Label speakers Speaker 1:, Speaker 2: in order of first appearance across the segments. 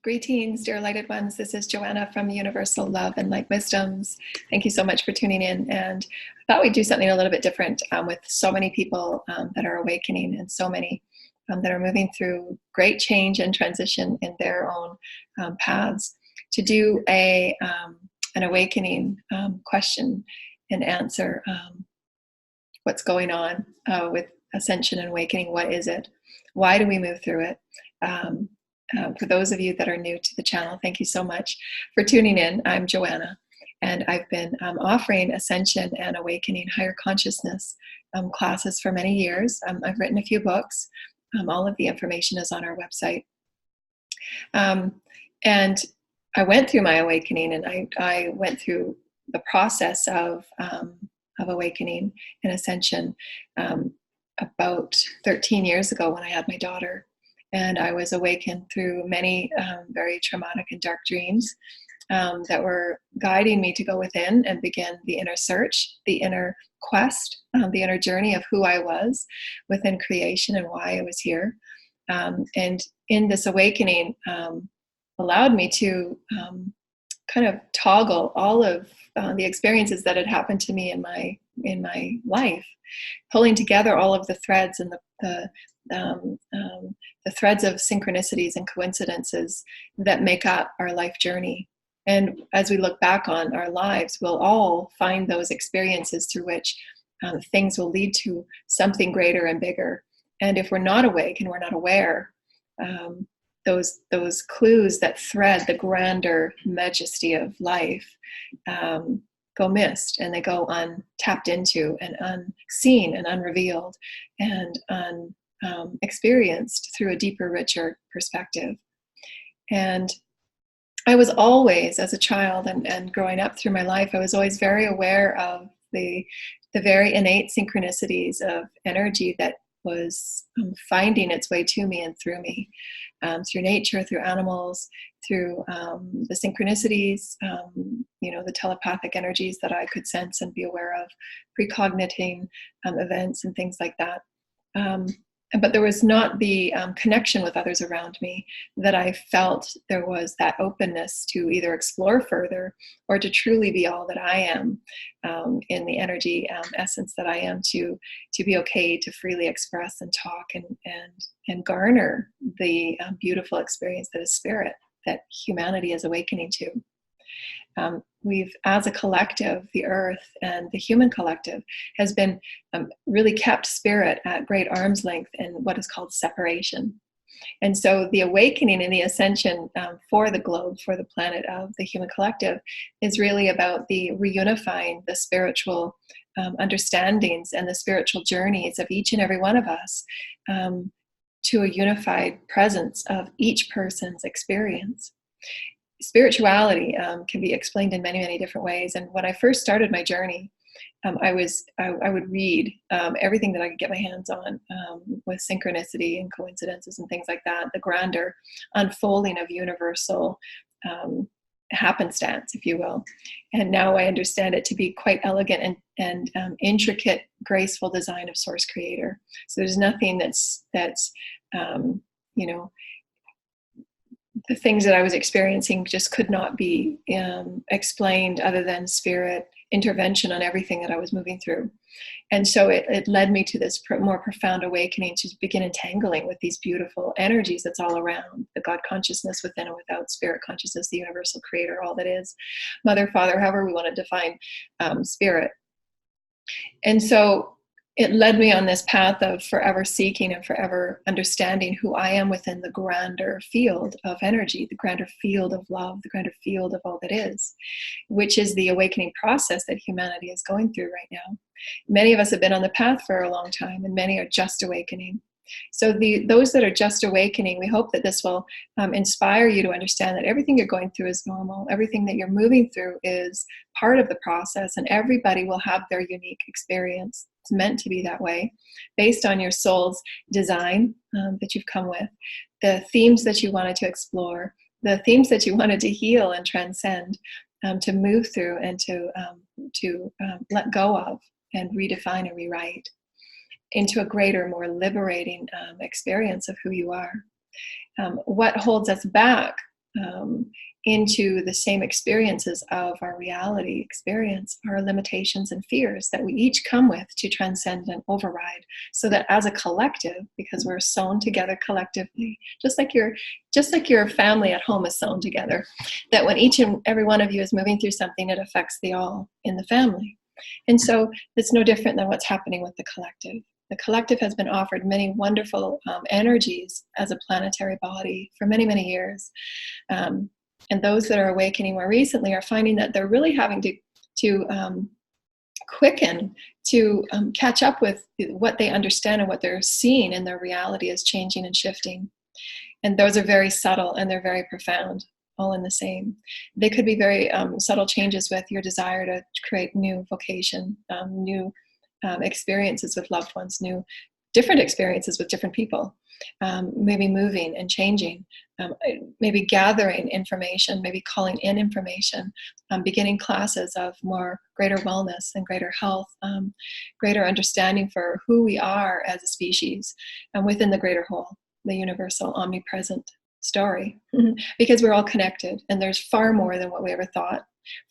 Speaker 1: Greetings, dear lighted ones. This is Joanna from Universal Love and Light Wisdoms. Thank you so much for tuning in. And I thought we'd do something a little bit different with so many people that are awakening and so many that are moving through great change and transition in their own paths, to do an awakening question and answer. What's going on with Ascension and awakening? What is it? Why do we move through it? For those of you that are new to the channel, thank you so much for tuning in. I'm Joanna, and I've been offering Ascension and Awakening Higher Consciousness classes for many years. I've written a few books. All of the information is on our website. And I went through my awakening, and I went through the process of awakening and ascension about 13 years ago when I had my daughter. And I was awakened through many very traumatic and dark dreams that were guiding me to go within and begin the inner search, the inner quest, the inner journey of who I was within creation and why I was here. And in this awakening allowed me to kind of toggle all of the experiences that had happened to me in my life, pulling together all of the threads and the threads of synchronicities and coincidences that make up our life journey. And as we look back on our lives, we'll all find those experiences through which things will lead to something greater and bigger. And if we're not awake and we're not aware, those clues that thread the grander majesty of life go missed, and they go untapped into and unseen and unrevealed and experienced through a deeper, richer perspective. And I was always, as a child and growing up through my life, I was always very aware of the very innate synchronicities of energy that was finding its way to me and through me, through nature, through animals, through the synchronicities, the telepathic energies that I could sense and be aware of, precogniting events and things like that. But there was not the connection with others around me that I felt there was that openness to either explore further or to truly be all that I am in the energy essence that I am, to be okay to freely express and talk and garner the beautiful experience that is spirit, that humanity is awakening to. We've, as a collective, the earth and the human collective has been really kept spirit at great arm's length in what is called separation. And so the awakening and the ascension for the globe, for the planet of the human collective, is really about the reunifying the spiritual understandings and the spiritual journeys of each and every one of us to a unified presence of each person's experience. Spirituality can be explained in many, many different ways. And when I first started my journey, I would read everything that I could get my hands on with synchronicity and coincidences and things like that, the grander unfolding of universal happenstance, if you will. And now I understand it to be quite elegant and intricate, graceful design of Source Creator. So there's nothing that's the things that I was experiencing just could not be explained other than spirit intervention on everything that I was moving through. And so it led me to this more profound awakening to begin entangling with these beautiful energies that's all around, the God consciousness within and without, spirit consciousness, the universal creator, all that is, mother, father, however we want to define spirit. And so it led me on this path of forever seeking and forever understanding who I am within the grander field of energy, the grander field of love, the grander field of all that is, which is the awakening process that humanity is going through right now. Many of us have been on the path for a long time, and many are just awakening. So those that are just awakening, we hope that this will inspire you to understand that everything you're going through is normal. Everything that you're moving through is part of the process, and everybody will have their unique experience. It's meant to be that way, based on your soul's design that you've come with, the themes that you wanted to explore, the themes that you wanted to heal and transcend, to move through and to let go of and redefine and rewrite. into a greater, more liberating experience of who you are. What holds us back into the same experiences of our reality experience are limitations and fears that we each come with to transcend and override, so that as a collective, because we're sewn together collectively, just like your family at home is sewn together, that when each and every one of you is moving through something, it affects the all in the family. And so it's no different than what's happening with the collective. The collective has been offered many wonderful energies as a planetary body for many, many years. And those that are awakening more recently are finding that they're really having to quicken, to catch up with what they understand and what they're seeing in their reality is changing and shifting. And those are very subtle and they're very profound, all in the same. They could be very subtle changes with your desire to create new vocation, new experiences with loved ones, new different experiences with different people, maybe moving and changing, maybe gathering information, maybe calling in information, beginning classes of more greater wellness and greater health, greater understanding for who we are as a species and within the greater whole, the universal omnipresent story, because we're all connected and there's far more than what we ever thought,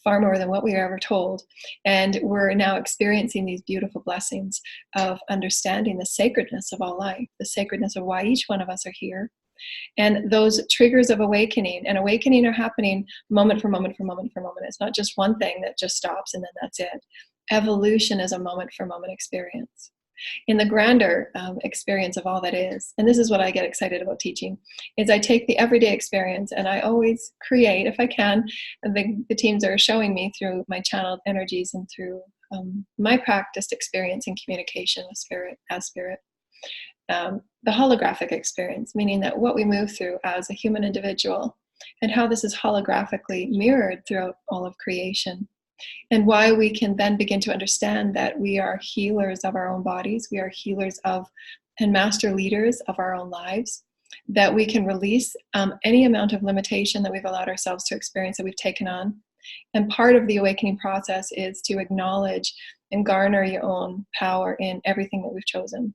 Speaker 1: far more than what we were ever told. And we're now experiencing these beautiful blessings of understanding the sacredness of all life, the sacredness of why each one of us are here. And those triggers of awakening are happening moment for moment for moment for moment. It's not just one thing that just stops and then that's it. Evolution is a moment for moment experience. In the grander experience of all that is, and this is what I get excited about teaching, is I take the everyday experience and I always create, if I can, and the teams are showing me through my channeled energies and through my practiced experience in communication with spirit, as spirit, the holographic experience, meaning that what we move through as a human individual and how this is holographically mirrored throughout all of creation. And why we can then begin to understand that we are healers of our own bodies, we are healers of and master leaders of our own lives, that we can release any amount of limitation that we've allowed ourselves to experience, that we've taken on. And part of the awakening process is to acknowledge and garner your own power in everything that we've chosen.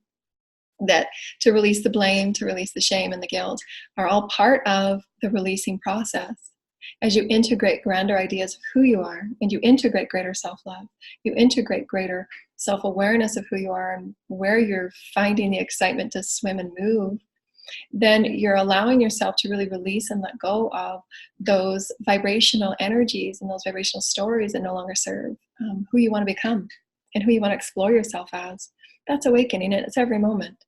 Speaker 1: That to release the blame, to release the shame and the guilt are all part of the releasing process. As you integrate grander ideas of who you are, and you integrate greater self-love, you integrate greater self-awareness of who you are and where you're finding the excitement to swim and move, then you're allowing yourself to really release and let go of those vibrational energies and those vibrational stories that no longer serve who you want to become and who you want to explore yourself as. That's awakening, and it's every moment.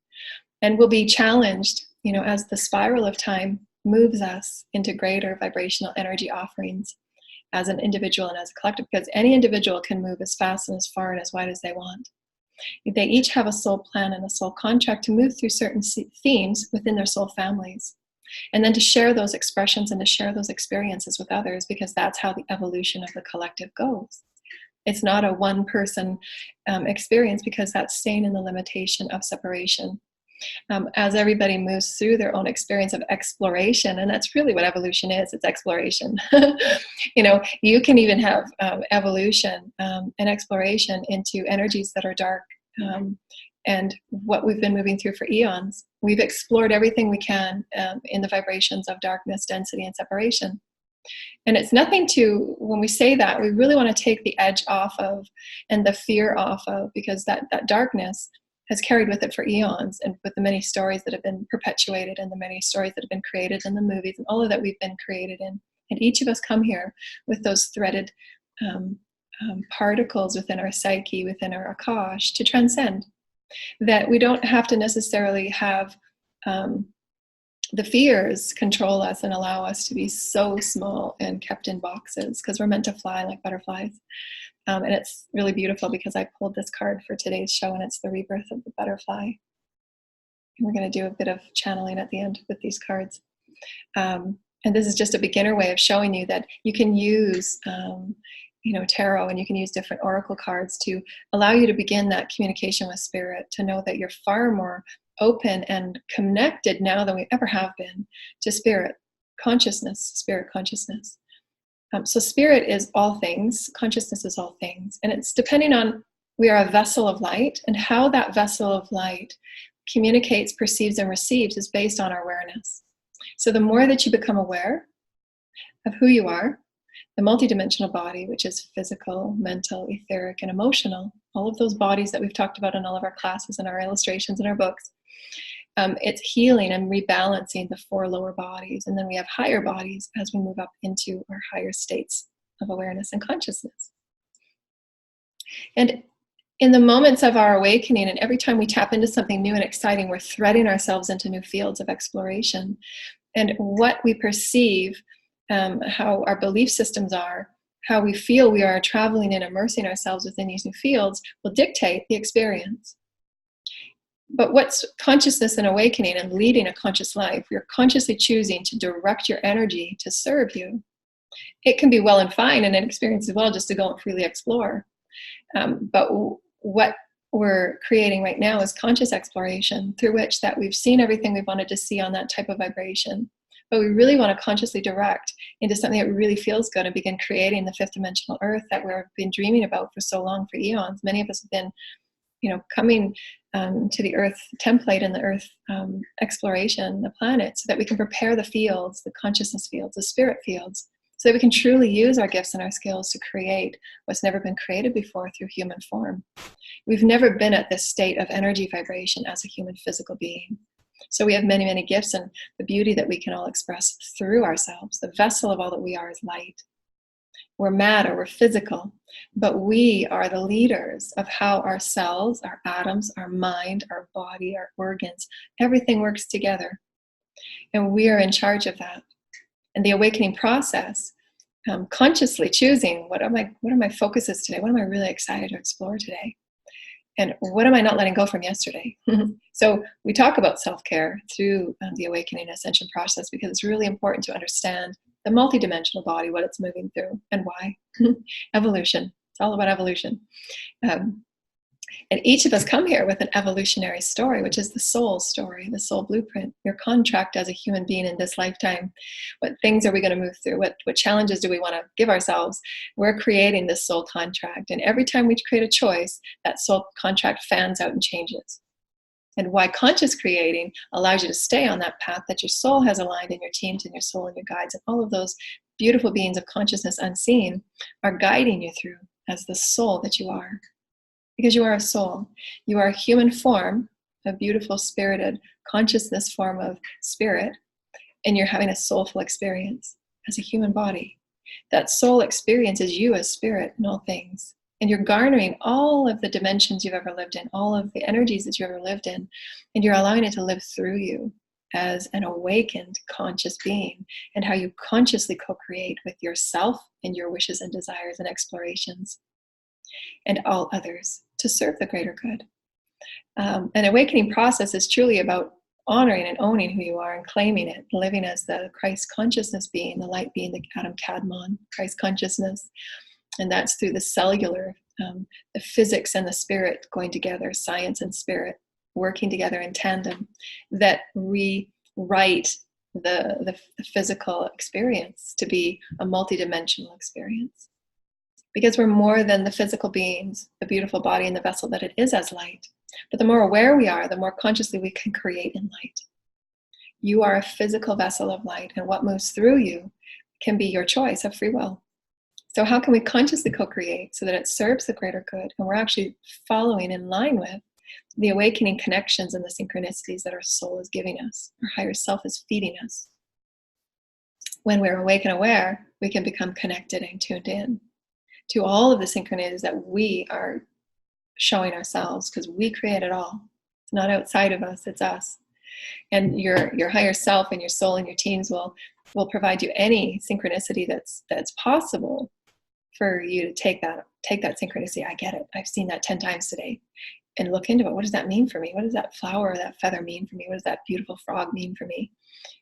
Speaker 1: And we'll be challenged, as the spiral of time moves us into greater vibrational energy offerings as an individual and as a collective, because any individual can move as fast and as far and as wide as they want. They each have a soul plan and a soul contract to move through certain themes within their soul families, and then to share those expressions and to share those experiences with others, because that's how the evolution of the collective goes. It's not a one-person experience, because that's staying in the limitation of separation. As everybody moves through their own experience of exploration, and that's really what evolution is, it's exploration. You can even have evolution and exploration into energies that are dark, and what we've been moving through for eons. We've explored everything we can in the vibrations of darkness, density, and separation. And it's nothing to, when we say that, we really want to take the edge off of and the fear off of, because that darkness has carried with it for eons, and with the many stories that have been perpetuated and the many stories that have been created in the movies and all of that we've been created in. And each of us come here with those threaded particles within our psyche, within our Akash, to transcend. That we don't have to necessarily have the fears control us and allow us to be so small and kept in boxes, because we're meant to fly like butterflies. And it's really beautiful, because I pulled this card for today's show, and it's the rebirth of the butterfly. And we're going to do a bit of channeling at the end with these cards. And this is just a beginner way of showing you that you can use tarot, and you can use different oracle cards to allow you to begin that communication with spirit, to know that you're far more open and connected now than we ever have been to spirit consciousness, spirit consciousness. So spirit is all things, consciousness is all things, and it's depending on We are a vessel of light, and how that vessel of light communicates, perceives, and receives is based on our awareness. So the more that you become aware of who you are, the multidimensional body, which is physical, mental, etheric, and emotional, all of those bodies that we've talked about in all of our classes and our illustrations in our books, it's healing and rebalancing the 4 lower bodies. And then we have higher bodies as we move up into our higher states of awareness and consciousness. And in the moments of our awakening, and every time we tap into something new and exciting, we're threading ourselves into new fields of exploration. And what we perceive, how our belief systems are, how we feel we are traveling and immersing ourselves within these new fields will dictate the experience. But what's consciousness and awakening and leading a conscious life? You're consciously choosing to direct your energy to serve you. It can be well and fine and an experience as well just to go and freely explore. But what we're creating right now is conscious exploration, through which that we've seen everything we've wanted to see on that type of vibration. But we really want to consciously direct into something that really feels good and begin creating the 5th dimensional earth that we've been dreaming about for so long, for eons. Many of us have been, coming to the earth template and the earth exploration, the planet, so that we can prepare the fields, the consciousness fields, the spirit fields, so that we can truly use our gifts and our skills to create what's never been created before through human form. We've never been at this state of energy vibration as a human physical being. So we have many, many gifts, and the beauty that we can all express through ourselves. The vessel of all that we are is light. We're matter, we're physical, but we are the leaders of how our cells, our atoms, our mind, our body, our organs, everything works together. And we are in charge of that. And the awakening process, consciously choosing what are my focuses today? What am I really excited to explore today? And what am I not letting go from yesterday? So we talk about self-care through the awakening ascension process, because it's really important to understand the multidimensional body, what it's moving through and why. Evolution. It's all about evolution. And each of us come here with an evolutionary story, which is the soul story, the soul blueprint, your contract as a human being in this lifetime. What things are we going to move through? What challenges do we want to give ourselves? We're creating this soul contract. And every time we create a choice, that soul contract fans out and changes. And why conscious creating allows you to stay on that path that your soul has aligned, in your teams and your soul and your guides, and all of those beautiful beings of consciousness unseen are guiding you through as the soul that you are. Because you are a soul. You are a human form, a beautiful spirited consciousness form of spirit, and you're having a soulful experience as a human body. That soul experience is you as spirit in all things. And you're garnering all of the dimensions you've ever lived in, all of the energies that you've ever lived in, and you're allowing it to live through you as an awakened conscious being, and how you consciously co-create with yourself and your wishes and desires and explorations and all others to serve the greater good. An awakening process is truly about honoring and owning who you are and claiming it, living as the Christ consciousness being, the light being, the Adam Kadmon, Christ consciousness. And that's through the cellular, the physics and the spirit going together, science and spirit working together in tandem, that rewrite the physical experience to be a multidimensional experience. Because we're more than the physical beings, the beautiful body and the vessel that it is as light. But the more aware we are, the more consciously we can create in light. You are a physical vessel of light, and what moves through you can be your choice of free will. So how can we consciously co-create so that it serves the greater good, and we're actually following in line with the awakening connections and the synchronicities that our soul is giving us, our higher self is feeding us. When we're awake and aware, we can become connected and tuned in to all of the synchronicities that we are showing ourselves, because we create it all. It's not outside of us, it's us. And your higher self and your soul and your teams will provide you any synchronicity that's possible for you to take that synchronicity. I get it. I've seen that 10 times today. And look into it. What does that mean for me? What does that flower or that feather mean for me? What does that beautiful frog mean for me?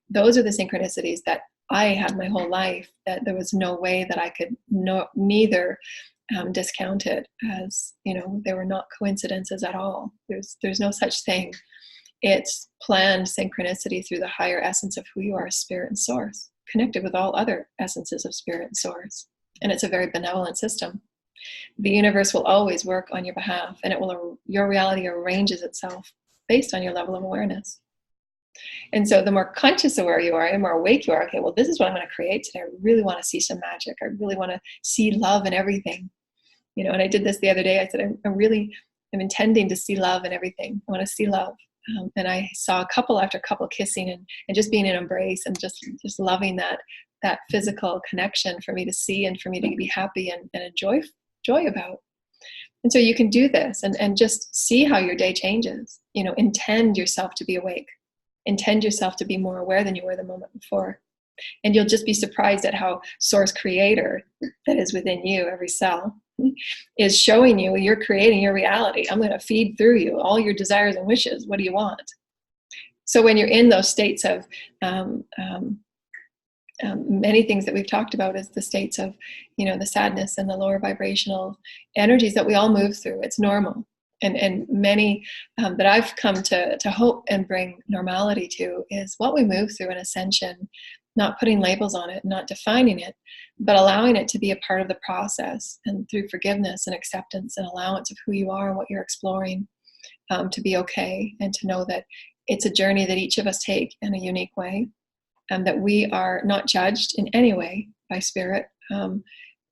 Speaker 1: Those are the synchronicities that I had my whole life, that there was no way that I could neither discount it as, they were not coincidences at all. There's no such thing. It's planned synchronicity through the higher essence of who you are, spirit and source, connected with all other essences of spirit and source. And it's a very benevolent system. The universe will always work on your behalf, and your reality arranges itself based on your level of awareness. And so the more conscious aware you are, the more awake you are, okay, well, this is what I'm going to create today. I really want to see some magic. I really want to see love in everything. You know, and I did this the other day. I said, I'm intending to see love in everything. I want to see love. And I saw couple after couple kissing and just being in embrace and just loving that physical connection for me to see and for me to be happy and enjoy joy about. And so you can do this and just see how your day changes. You know, intend yourself to be awake. Intend yourself to be more aware than you were the moment before. And you'll just be surprised at how Source Creator that is within you, every cell, is showing you you're creating your reality. I'm going to feed through you all your desires and wishes. What do you want? So when you're in those states of many things that we've talked about is the states of, you know, the sadness and the lower vibrational energies that we all move through. It's normal. And many that I've come to hope and bring normality to is what we move through in Ascension, not putting labels on it, not defining it, but allowing it to be a part of the process, and through forgiveness and acceptance and allowance of who you are and what you're exploring, to be okay and to know that it's a journey that each of us take in a unique way, and that we are not judged in any way by Spirit.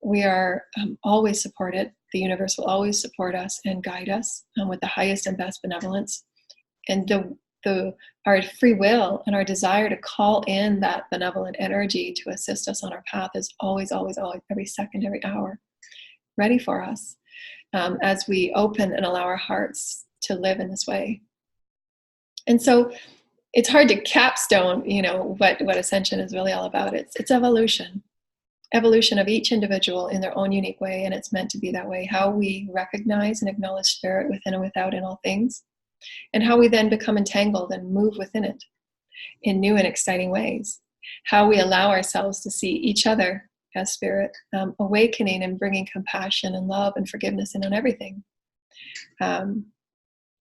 Speaker 1: We are always supported. The universe will always support us and guide us with the highest and best benevolence. And our free will and our desire to call in that benevolent energy to assist us on our path is always, always, always, every second, every hour, ready for us as we open and allow our hearts to live in this way. And so it's hard to capstone, you know, what Ascension is really all about. It's evolution of each individual in their own unique way, and it's meant to be that way. How we recognize and acknowledge Spirit within and without in all things, and how we then become entangled and move within it in new and exciting ways. How we allow ourselves to see each other as Spirit, awakening and bringing compassion and love and forgiveness in on everything. And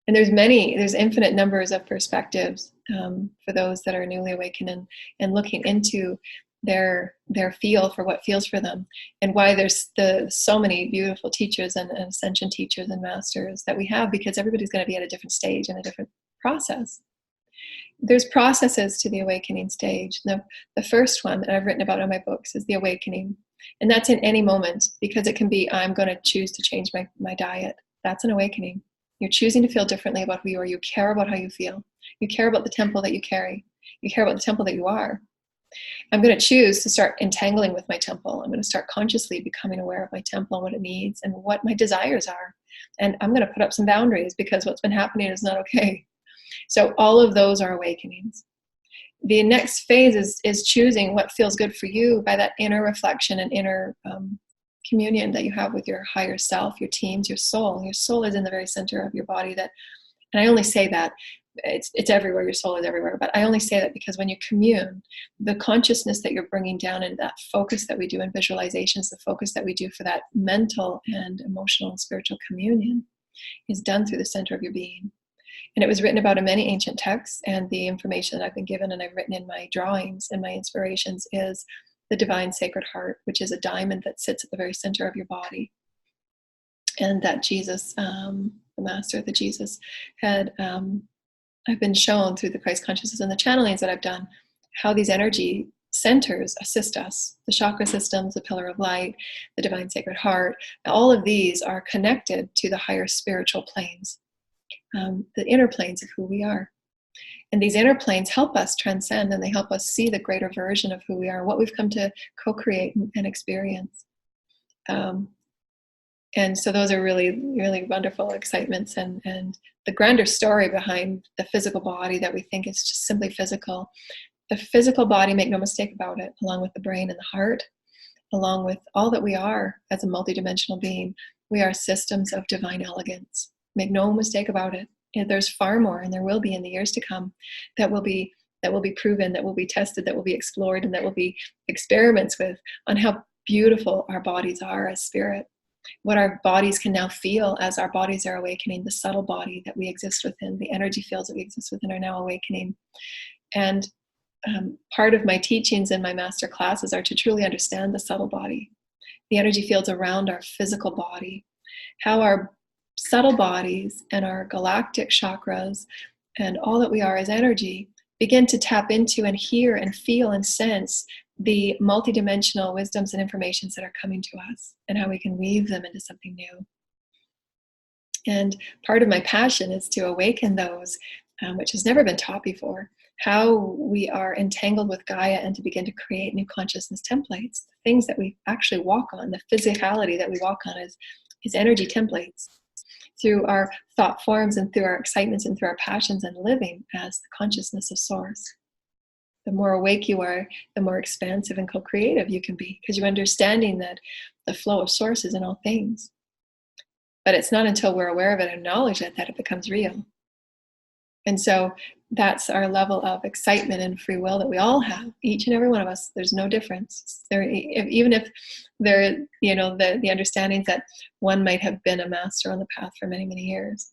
Speaker 1: there's infinite numbers of perspectives for those that are newly awakened and looking into their feel for what feels for them, and why there's so many beautiful teachers and Ascension teachers and masters that we have, because everybody's going to be at a different stage and a different process. There's processes to the awakening stage. The first one that I've written about in my books is the awakening, and that's in any moment, because it can be, I'm going to choose to change my diet. That's an awakening. You're choosing to feel differently about who you are. You care about how you feel. You care about the temple that you carry. You care about the temple that you are. I'm going to choose to start entangling with my temple. I'm going to start consciously becoming aware of my temple and what it needs and what my desires are. And I'm going to put up some boundaries, because what's been happening is not okay. So all of those are awakenings. The next phase is choosing what feels good for you by that inner reflection and inner communion that you have with your higher self, your teams, your soul. Your soul is in the very center of your body. And I only say that, it's everywhere, your soul is everywhere, but I only say that because when you commune, the consciousness that you're bringing down and that focus that we do in visualizations, the focus that we do for that mental and emotional and spiritual communion is done through the center of your being. And it was written about in many ancient texts, and the information that I've been given and I've written in my drawings and my inspirations is the divine sacred heart, which is a diamond that sits at the very center of your body. And that Jesus, the master, the Jesus had, I've been shown through the Christ consciousness and the channelings that I've done, how these energy centers assist us. The chakra systems, the pillar of light, the divine sacred heart, all of these are connected to the higher spiritual planes, the inner planes of who we are. And these inner planes help us transcend, and they help us see the greater version of who we are, what we've come to co-create and experience. And so those are really, really wonderful excitements, and the grander story behind the physical body that we think is just simply physical. The physical body, make no mistake about it, along with the brain and the heart, along with all that we are as a multidimensional being, we are systems of divine elegance. Make no mistake about it. And there's far more, and there will be in the years to come, that will be proven, that will be tested, that will be explored, and that will be experiments with on how beautiful our bodies are as spirit. What our bodies can now feel as our bodies are awakening, the subtle body that we exist within, the energy fields that we exist within are now awakening. And part of my teachings in my master classes are to truly understand the subtle body the energy fields around our physical body, how our subtle bodies and our galactic chakras and all that we are as energy begin to tap into and hear and feel and sense the multidimensional wisdoms and informations that are coming to us, and how we can weave them into something new. And part of my passion is to awaken those, which has never been taught before, how we are entangled with Gaia, and to begin to create new consciousness templates. The things that we actually walk on, the physicality that we walk on is energy templates. Through our thought forms and through our excitements and through our passions and living as the consciousness of Source. The more awake you are, the more expansive and co-creative you can be, because you're understanding that the flow of Source is in all things. But it's not until we're aware of it and acknowledge it that it becomes real. And so that's our level of excitement and free will that we all have, each and every one of us. There's no difference. Even if there, the understandings that one might have been a master on the path for many, many years,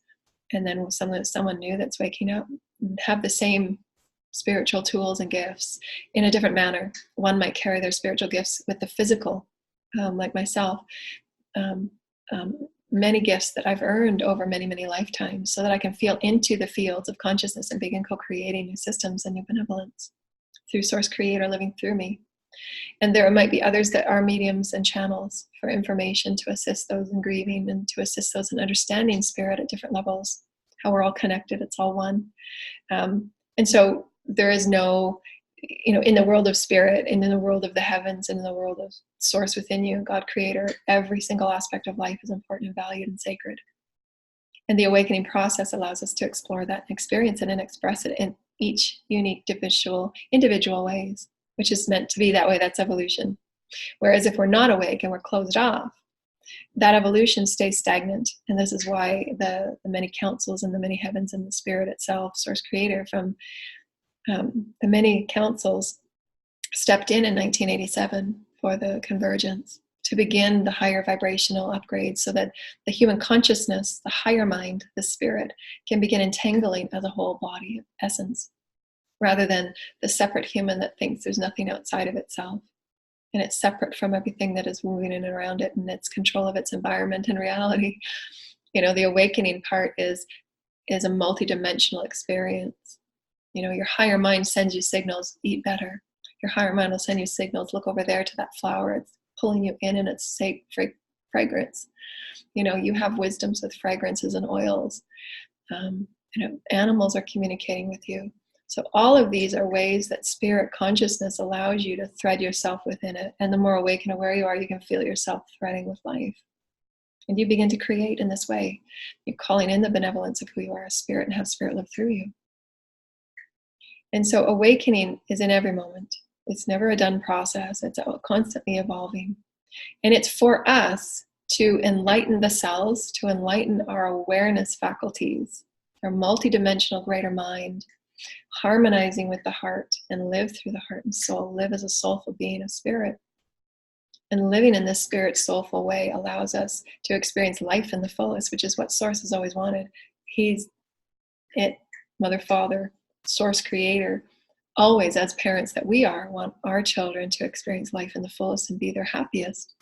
Speaker 1: and then someone new that's waking up, have the same spiritual tools and gifts in a different manner. One might carry their spiritual gifts with the physical, like myself. Many gifts that I've earned over many, many lifetimes, so that I can feel into the fields of consciousness and begin co-creating new systems and new benevolence through Source Creator living through me. And there might be others that are mediums and channels for information to assist those in grieving and to assist those in understanding spirit at different levels, how we're all connected, it's all one. And so there is no, in the world of spirit and in the world of the heavens and in the world of Source within you, God Creator, every single aspect of life is important and valued and sacred. And the awakening process allows us to explore that and experience it and express it in each unique individual ways, which is meant to be that way. That's evolution. Whereas if we're not awake and we're closed off, that evolution stays stagnant. And this is why the many councils and the many heavens and the spirit itself, Source Creator, from the many councils stepped in 1987 for the convergence to begin the higher vibrational upgrades, so that the human consciousness, the higher mind, the spirit, can begin entangling as a whole body of essence, rather than the separate human that thinks there's nothing outside of itself and it's separate from everything that is moving in and around it, and its control of its environment and reality. The awakening part is a multidimensional experience. Your higher mind sends you signals, eat better. Your higher mind will send you signals, look over there to that flower, it's pulling you in its fragrance. You have wisdoms with fragrances and oils. Animals are communicating with you. So all of these are ways that spirit consciousness allows you to thread yourself within it. And the more awake and aware you are, you can feel yourself threading with life. And you begin to create in this way. You're calling in the benevolence of who you are as spirit and have spirit live through you. And so awakening is in every moment. It's never a done process. It's constantly evolving. And it's for us to enlighten the cells, to enlighten our awareness faculties, our multidimensional greater mind, harmonizing with the heart, and live through the heart and soul, live as a soulful being of spirit. And living in this spirit soulful way allows us to experience life in the fullest, which is what Source has always wanted. He's it, Mother, Father, Source Creator, always, as parents that we are, want our children to experience life in the fullest and be their happiest.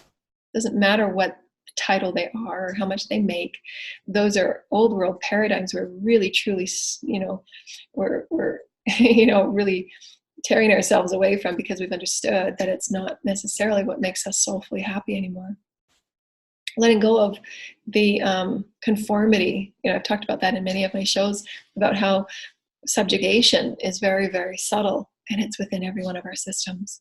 Speaker 1: Doesn't matter what title they are or how much they make. Those are old world paradigms. We're really, truly, we're really tearing ourselves away from, because we've understood that it's not necessarily what makes us soulfully happy anymore. Letting go of the conformity. I've talked about that in many of my shows, about how subjugation is very, very subtle, and it's within every one of our systems.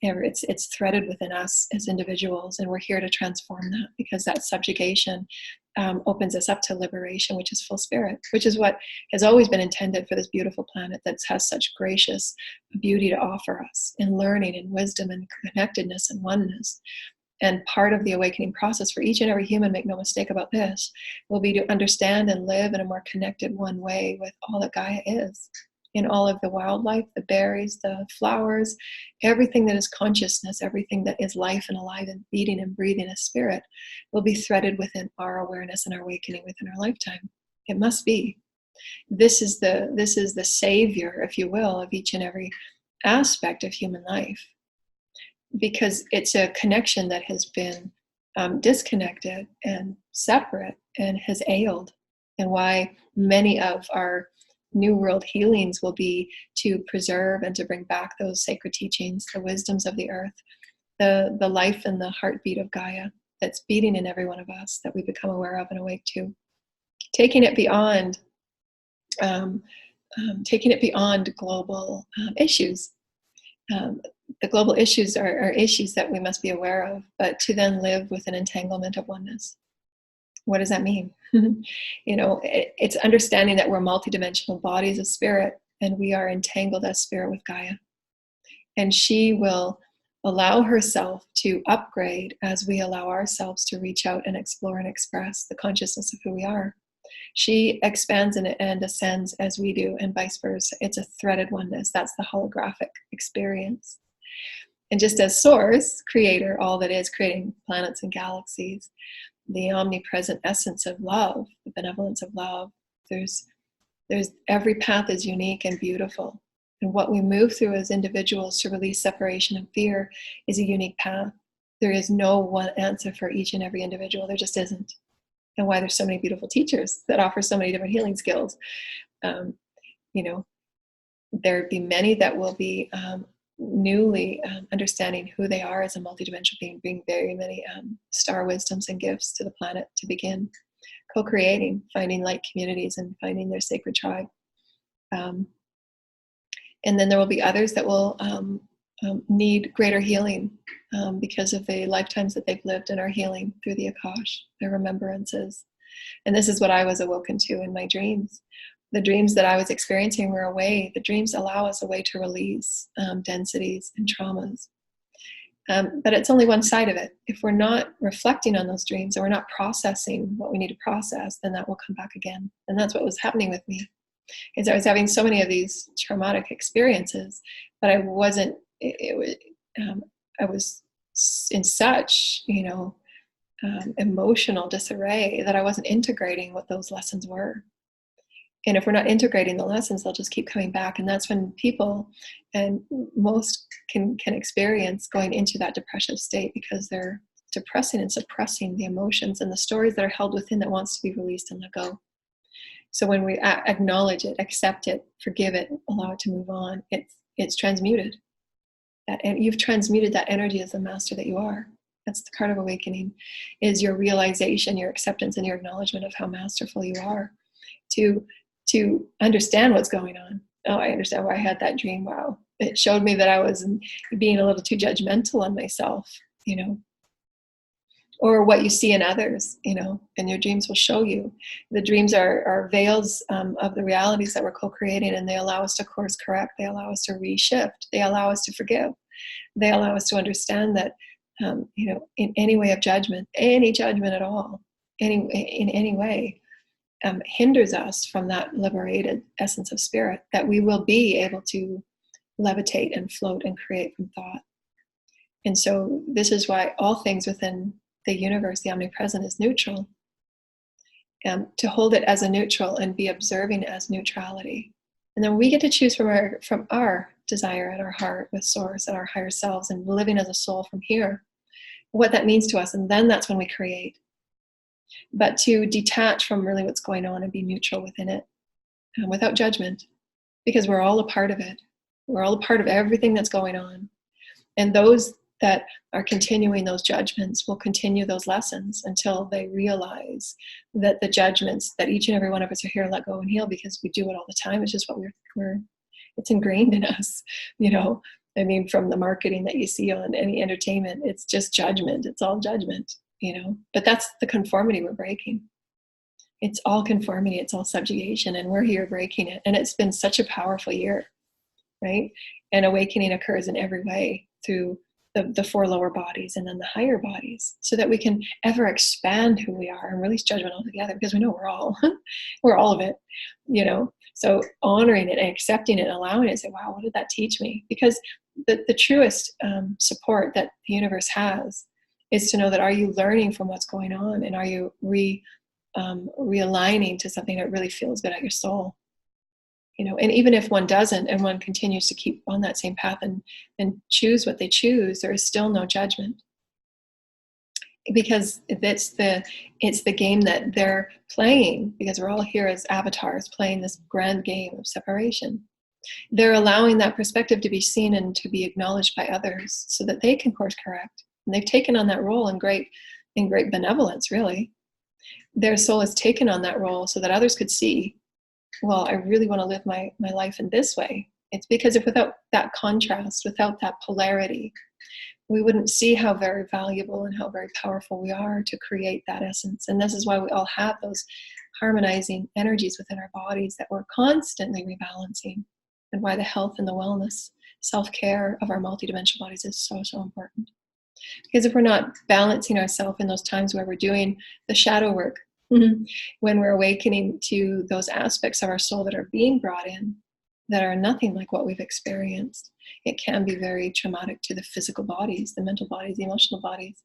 Speaker 1: It's threaded within us as individuals, and we're here to transform that, because that subjugation opens us up to liberation, which is full spirit, which is what has always been intended for this beautiful planet that has such gracious beauty to offer us in learning and wisdom and connectedness and oneness. And part of the awakening process for each and every human, make no mistake about this, will be to understand and live in a more connected one way with all that Gaia is, in all of the wildlife, the berries, the flowers, everything that is consciousness, everything that is life and alive and beating and breathing as spirit will be threaded within our awareness and our awakening within our lifetime. It must be. This is the savior, if you will, of each and every aspect of human life. because it's a connection that has been disconnected and separate and has ailed, and why many of our New World healings will be to preserve and to bring back those sacred teachings, the wisdoms of the earth, the life and the heartbeat of Gaia that's beating in every one of us, that we become aware of and awake to. Taking it beyond global issues. The global issues are issues that we must be aware of, but to then live with an entanglement of oneness. What does that mean? It's understanding that we're multidimensional bodies of spirit, and we are entangled as spirit with Gaia. And she will allow herself to upgrade as we allow ourselves to reach out and explore and express the consciousness of who we are. She expands and ascends as we do, and vice versa. It's a threaded oneness. That's the holographic experience. And just as Source, creator, all that is, creating planets and galaxies, the omnipresent essence of love, the benevolence of love, there's every path is unique and beautiful. And what we move through as individuals to release separation and fear is a unique path. There is no one answer for each and every individual. There just isn't. And why there's so many beautiful teachers that offer so many different healing skills. There'd be many that will be newly understanding who they are as a multidimensional being, bring very many star wisdoms and gifts to the planet to begin co-creating, finding light communities and finding their sacred tribe. And then there will be others that will need greater healing because of the lifetimes that they've lived and are healing through the Akash, their remembrances. And this is what I was awoken to in my dreams. The dreams that I was experiencing were a way, the dreams allow us a way to release densities and traumas. But it's only one side of it. If we're not reflecting on those dreams, or we're not processing what we need to process, then that will come back again. And that's what was happening with me. Is I was having so many of these traumatic experiences, but I wasn't. I was in such, emotional disarray that I wasn't integrating what those lessons were. And if we're not integrating the lessons, they'll just keep coming back. And that's when people, and most can experience going into that depressive state, because they're depressing and suppressing the emotions and the stories that are held within that wants to be released and let go. So when we acknowledge it, accept it, forgive it, allow it to move on, it's transmuted. And you've transmuted that energy as the master that you are. That's the card of awakening, is your realization, your acceptance, and your acknowledgement of how masterful you are. To understand what's going on. Oh, I understand why I had that dream. Wow. It showed me that I was being a little too judgmental on myself, or what you see in others, and your dreams will show you. The dreams are veils of the realities that we're co-creating, and they allow us to course correct. They allow us to reshift. They allow us to forgive. They allow us to understand that, in any way of judgment, any judgment at all, in any way, hinders us from that liberated essence of spirit, that we will be able to levitate and float and create from thought. And so this is why all things within the universe, the omnipresent, is neutral. To hold it as a neutral and be observing as neutrality. And then we get to choose from our desire at our heart with Source, at our higher selves, and living as a soul from here, what that means to us. And then that's when we create. But to detach from really what's going on and be neutral within it, without judgment, because we're all a part of it. We're all a part of everything that's going on. And those that are continuing those judgments will continue those lessons until they realize that the judgments that each and every one of us are here to let go and heal, because we do it all the time. It's just what it's ingrained in us, from the marketing that you see on any entertainment, it's just judgment. It's all judgment. But that's the conformity we're breaking. It's all conformity, it's all subjugation, and we're here breaking it. And it's been such a powerful year, right? And awakening occurs in every way through the four lower bodies and then the higher bodies, so that we can ever expand who we are and release judgment altogether, because we know we're all of it, So honoring it and accepting it and allowing it, and say, wow, what did that teach me? Because the truest support that the universe has is to know that, are you learning from what's going on, and are you realigning to something that really feels good at your soul? And even if one doesn't and one continues to keep on that same path and choose what they choose, there is still no judgment, because it's the game that they're playing, because we're all here as avatars playing this grand game of separation. They're allowing that perspective to be seen and to be acknowledged by others so that they can course correct. And they've taken on that role in great benevolence, really. Their soul has taken on that role so that others could see, well, I really want to live my life in this way. It's because if without that contrast, without that polarity, we wouldn't see how very valuable and how very powerful we are to create that essence. And this is why we all have those harmonizing energies within our bodies that we're constantly rebalancing, and why the health and the wellness, self-care of our multidimensional bodies is so, so important. Because if we're not balancing ourselves in those times where we're doing the shadow work, when we're awakening to those aspects of our soul that are being brought in, that are nothing like what we've experienced, it can be very traumatic to the physical bodies, the mental bodies, the emotional bodies.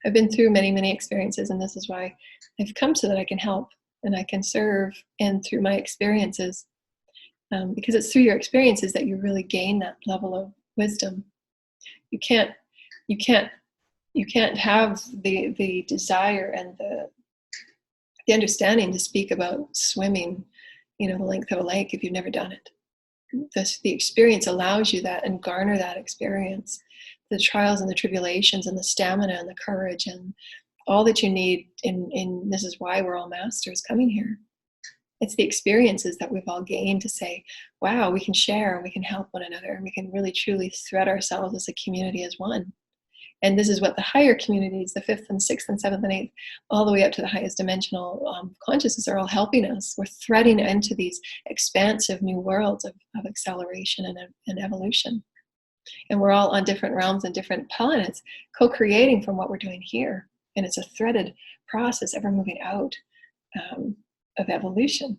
Speaker 1: I've been through many, many experiences, and this is why I've come so that I can help and I can serve, and through my experiences, because it's through your experiences that you really gain that level of wisdom. You can't have the desire and the understanding to speak about swimming, the length of a lake if you've never done it. The experience allows you that, and garner that experience, the trials and the tribulations and the stamina and the courage and all that you need. In this is why we're all masters coming here. It's the experiences that we've all gained to say, wow, we can share and we can help one another, and we can really truly thread ourselves as a community as one. And this is what the higher communities, the 5th and 6th and 7th and 8th, all the way up to the highest dimensional consciousness, are all helping us. We're threading into these expansive new worlds of acceleration and evolution. And we're all on different realms and different planets, co-creating from what we're doing here. And it's a threaded process, ever moving out of evolution,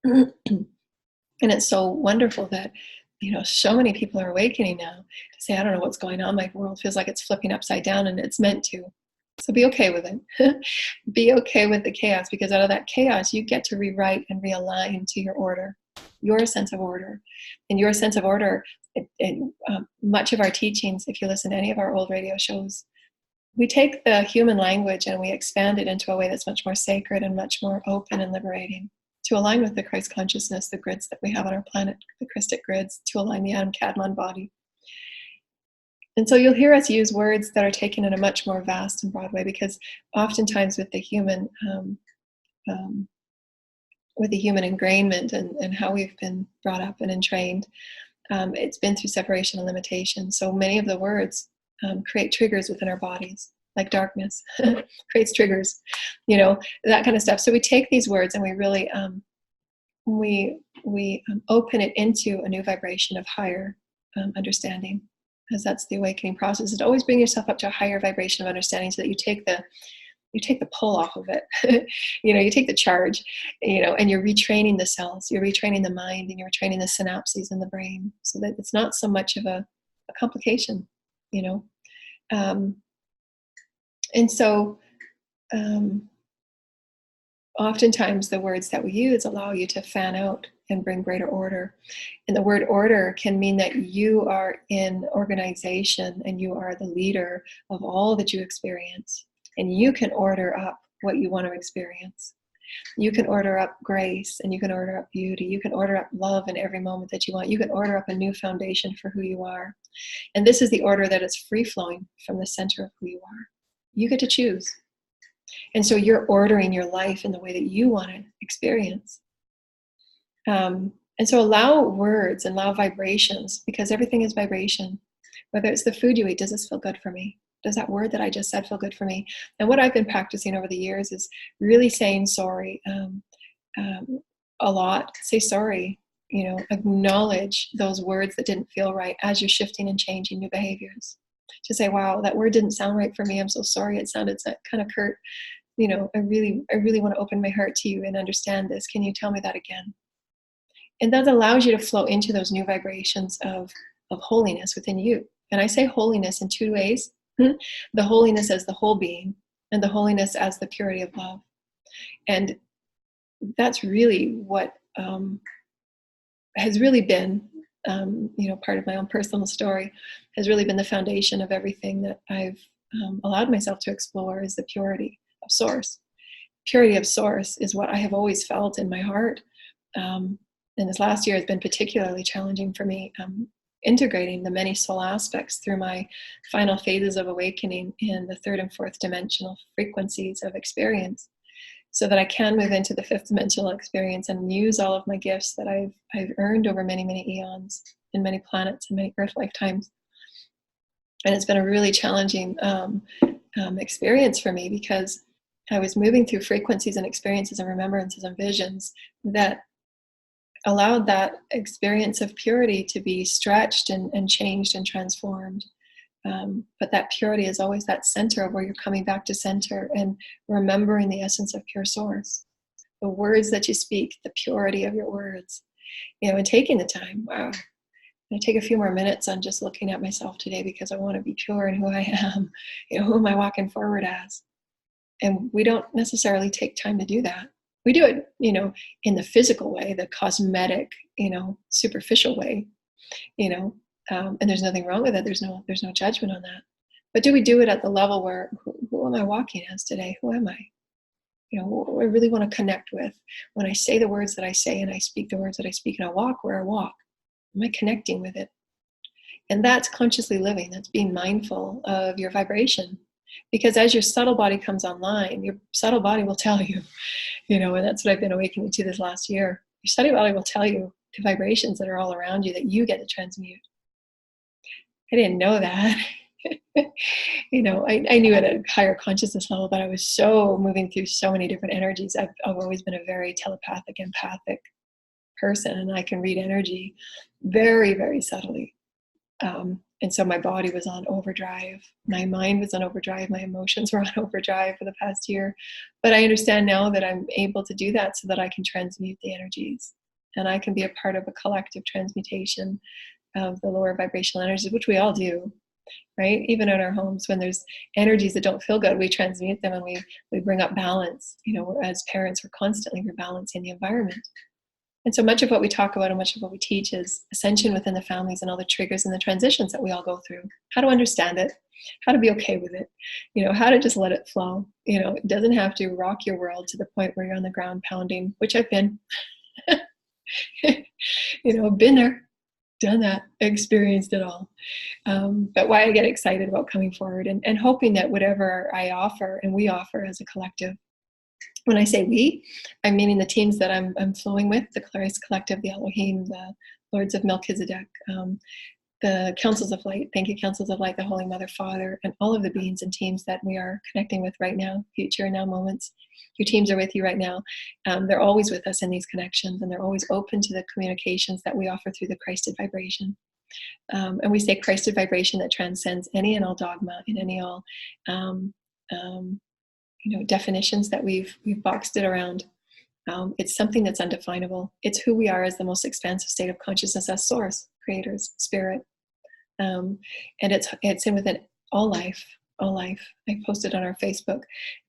Speaker 1: And it's so wonderful that so many people are awakening now to say, I don't know what's going on. My world feels like it's flipping upside down, and it's meant to. So be okay with it. Be okay with the chaos, because out of that chaos, you get to rewrite and realign to your order, your sense of order. And your sense of order, much of our teachings, if you listen to any of our old radio shows, we take the human language and we expand it into a way that's much more sacred and much more open and liberating, to align with the Christ consciousness, the grids that we have on our planet, the Christic grids, to align the Adam Kadmon body. And so you'll hear us use words that are taken in a much more vast and broad way, because oftentimes with the human ingrainment and how we've been brought up and entrained, it's been through separation and limitation. So many of the words create triggers within our bodies, like darkness creates triggers, that kind of stuff. So we take these words and we really we open it into a new vibration of higher understanding, because that's the awakening process. Is always bring yourself up to a higher vibration of understanding, so that you take the pull off of it. You take the charge, and you're retraining the cells, you're retraining the mind, and you're retraining the synapses in the brain, so that it's not so much of a complication, and so oftentimes the words that we use allow you to fan out and bring greater order. And the word order can mean that you are in organization and you are the leader of all that you experience. And you can order up what you want to experience. You can order up grace, and you can order up beauty. You can order up love in every moment that you want. You can order up a new foundation for who you are. And this is the order that is free-flowing from the center of who you are. You get to choose. And so you're ordering your life in the way that you want to experience. And so allow words and allow vibrations, because everything is vibration. Whether it's the food you eat, does this feel good for me? Does that word that I just said feel good for me? And what I've been practicing over the years is really saying sorry a lot. Say sorry, acknowledge those words that didn't feel right as you're shifting and changing new behaviors. To say, wow, that word didn't sound right for me. I'm so sorry. It sounded kind of curt. I really want to open my heart to you and understand this. Can you tell me that again? And that allows you to flow into those new vibrations of holiness within you. And I say holiness in two ways. The holiness as the whole being, and the holiness as the purity of love. And that's really what has really been, part of my own personal story, has really been the foundation of everything that I've allowed myself to explore, is the purity of source. Purity of source is what I have always felt in my heart. And this last year has been particularly challenging for me, integrating the many soul aspects through my final phases of awakening in the third and fourth dimensional frequencies of experience, so that I can move into the fifth dimensional experience and use all of my gifts that I've earned over many, many eons in many planets and many Earth lifetimes. And it's been a really challenging experience for me, because I was moving through frequencies and experiences and remembrances and visions that allowed that experience of purity to be stretched and changed and transformed. But that purity is always that center of where you're coming back to center and remembering the essence of pure source. The words that you speak, the purity of your words, and taking the time. Wow. I take a few more minutes on just looking at myself today, because I want to be pure in who I am. Who am I walking forward as? And we don't necessarily take time to do that. We do it, in the physical way, the cosmetic, superficial way, and there's nothing wrong with it. There's no judgment on that. But do we do it at the level where, who am I walking as today? Who am I? Who I really want to connect with. When I say the words that I say, and I speak the words that I speak, and I walk where I walk, am I connecting with it? And that's consciously living. That's being mindful of your vibration. Because as your subtle body comes online, your subtle body will tell you, and that's what I've been awakening to this last year. Your subtle body will tell you the vibrations that are all around you that you get to transmute. I didn't know that. I knew at a higher consciousness level, but I was so moving through so many different energies. I've always been a very telepathic, empathic person, and I can read energy very, very subtly. And so my body was on overdrive. My mind was on overdrive. My emotions were on overdrive for the past year. But I understand now that I'm able to do that so that I can transmute the energies. And I can be a part of a collective transmutation of the lower vibrational energies, which we all do, right? Even in our homes, when there's energies that don't feel good, we transmute them, and we bring up balance. As parents, we're constantly rebalancing the environment. And so much of what we talk about and much of what we teach is ascension within the families, and all the triggers and the transitions that we all go through. How to understand it, how to be okay with it, how to just let it flow. It doesn't have to rock your world to the point where you're on the ground pounding, which I've been. Been there, done that, experienced it all. But why I get excited about coming forward and hoping that whatever I offer and we offer as a collective. When I say we, I'm meaning the teams that I'm flowing with, the Clarice Collective, the Elohim, the Lords of Melchizedek, the Councils of Light, thank you, Councils of Light, the Holy Mother, Father, and all of the beings and teams that we are connecting with right now, future and now moments. Your teams are with you right now. They're always with us in these connections, and they're always open to the communications that we offer through the Christed vibration. And we say Christed vibration that transcends any and all dogma and any all definitions that we've boxed it around. It's something that's undefinable. It's who we are as the most expansive state of consciousness, as source, creators, spirit. And it's in within all life. I posted on our Facebook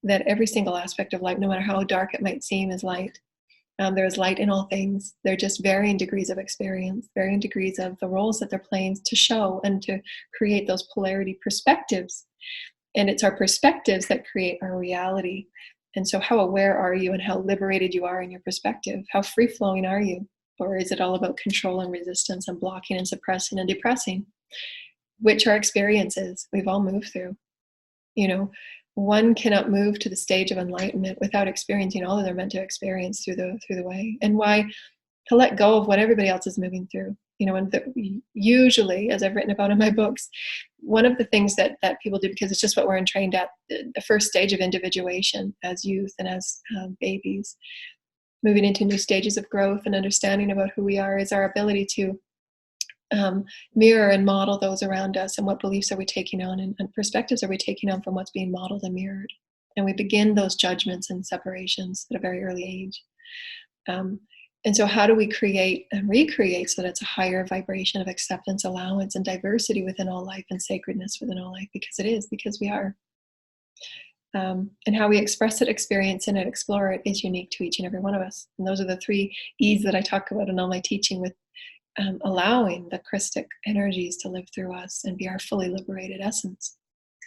Speaker 1: that every single aspect of life, no matter how dark it might seem, is light. There is light in all things. They're just varying degrees of experience, varying degrees of the roles that they're playing to show and to create those polarity perspectives. And it's our perspectives that create our reality. And so how aware are you and how liberated you are in your perspective? How free-flowing are you? Or is it all about control and resistance and blocking and suppressing and depressing? Which are experiences we've all moved through. One cannot move to the stage of enlightenment without experiencing all that they're meant to experience through the way. And why to let go of what everybody else is moving through. And usually, as I've written about in my books, one of the things that people do, because it's just what we're entrained at, the first stage of individuation as youth and as babies, moving into new stages of growth and understanding about who we are, is our ability to mirror and model those around us, and what beliefs are we taking on and perspectives are we taking on from what's being modeled and mirrored. And we begin those judgments and separations at a very early age. And so how do we create and recreate so that it's a higher vibration of acceptance, allowance, and diversity within all life, and sacredness within all life? Because we are. And how we express it, experience it, and explore it is unique to each and every one of us. And those are the 3 E's that I talk about in all my teaching, with allowing the Christic energies to live through us and be our fully liberated essence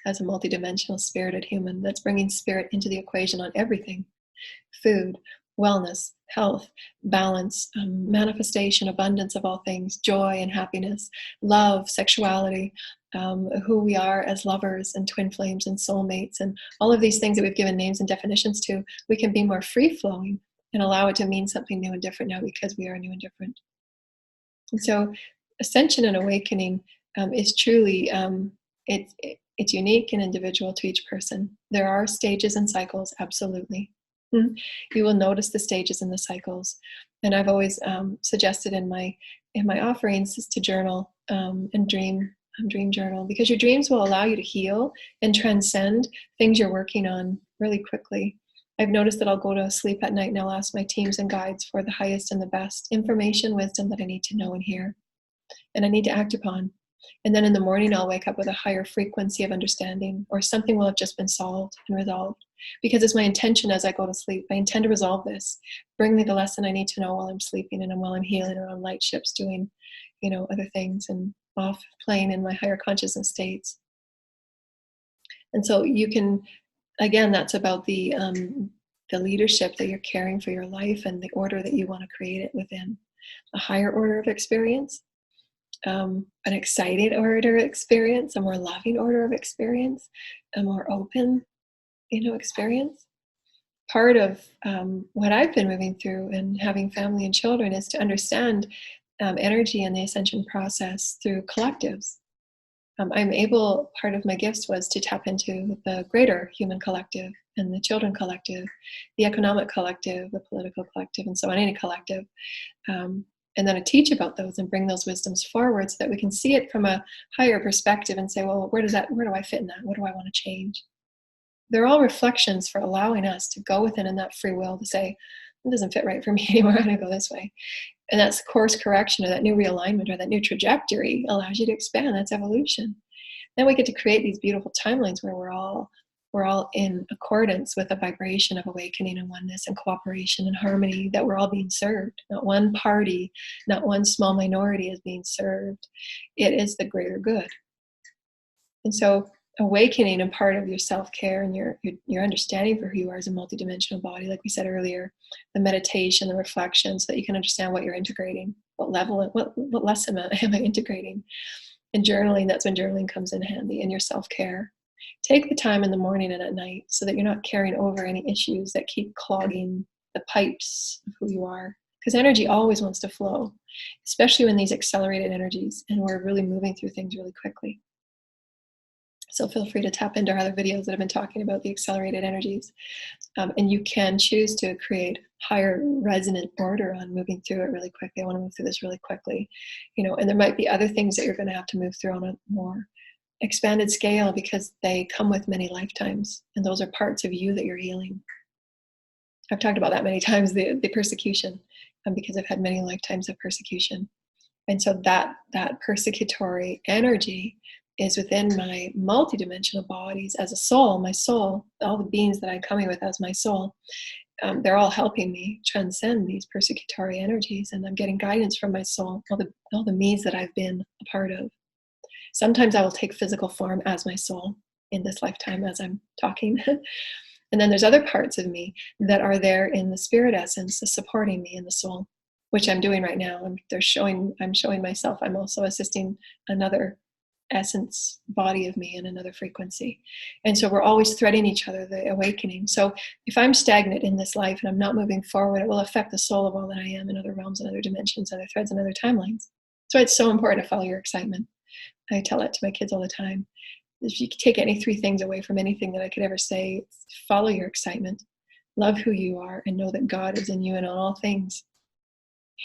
Speaker 1: as a multidimensional spirited human that's bringing spirit into the equation on everything: food, wellness, health, balance, manifestation, abundance of all things, joy and happiness, love, sexuality, who we are as lovers and twin flames and soulmates, and all of these things that we've given names and definitions to. We can be more free-flowing and allow it to mean something new and different now because we are new and different. And so ascension and awakening is truly, it's unique and individual to each person. There are stages and cycles, absolutely. You will notice the stages and the cycles. And I've always suggested in my offerings is to journal and dream journal, because your dreams will allow you to heal and transcend things you're working on really quickly. I've noticed that I'll go to sleep at night and I'll ask my teams and guides for the highest and the best information, wisdom that I need to know and hear, and I need to act upon. And then in the morning, I'll wake up with a higher frequency of understanding, or something will have just been solved and resolved. Because it's my intention as I go to sleep, I intend to resolve this. Bring me the lesson I need to know while I'm sleeping, and while I'm healing, or on light ships doing, other things, and off playing in my higher consciousness states. And so you can, again, that's about the leadership that you're carrying for your life and the order that you want to create it within. A higher order of experience, an exciting order of experience, a more loving order of experience, a more open, experience. Part of what I've been moving through and having family and children is to understand energy and the ascension process through collectives. Part of my gifts was to tap into the greater human collective and the children collective, the economic collective, the political collective, and so on, any collective. And then to teach about those and bring those wisdoms forward so that we can see it from a higher perspective and say, well, where do I fit in that? What do I want to change? They're all reflections for allowing us to go within in that free will to say, it doesn't fit right for me anymore, I'm going to go this way. And that's course correction, or that new realignment, or that new trajectory allows you to expand. That's evolution. Then we get to create these beautiful timelines where we're all in accordance with a vibration of awakening and oneness and cooperation and harmony, that we're all being served. Not one party, not one small minority is being served. It is the greater good. And so awakening and part of your self-care and your understanding for who you are as a multidimensional body, like we said earlier, the meditation, the reflection, so that you can understand what you're integrating, what level, what lesson am I integrating. And journaling, that's when journaling comes in handy, and your self-care. Take the time in the morning and at night so that you're not carrying over any issues that keep clogging the pipes of who you are. Because energy always wants to flow, especially when these accelerated energies, and we're really moving through things really quickly. So feel free to tap into our other videos that have been talking about the accelerated energies. And you can choose to create higher resonant order on moving through it really quickly. I want to move through this really quickly. And there might be other things that you're going to have to move through on a more expanded scale, because they come with many lifetimes. And those are parts of you that you're healing. I've talked about that many times, the persecution, because I've had many lifetimes of persecution. And so that persecutory energy is within my multidimensional bodies as a soul. My soul, all the beings that I'm coming with as my soul, they're all helping me transcend these persecutory energies, and I'm getting guidance from my soul, all the me's that I've been a part of. Sometimes I will take physical form as my soul in this lifetime as I'm talking. And then there's other parts of me that are there in the spirit essence, supporting me in the soul, which I'm doing right now. I'm showing myself. I'm also assisting another essence body of me in another frequency. And so we're always threading each other, the awakening. So if I'm stagnant in this life and I'm not moving forward, it will affect the soul of all that I am in other realms and other dimensions, other threads and other timelines. So it's so important to follow your excitement. I tell that to my kids all the time. If you take any three things away from anything that I could ever say, follow your excitement, love who you are, and know that God is in you and on all things.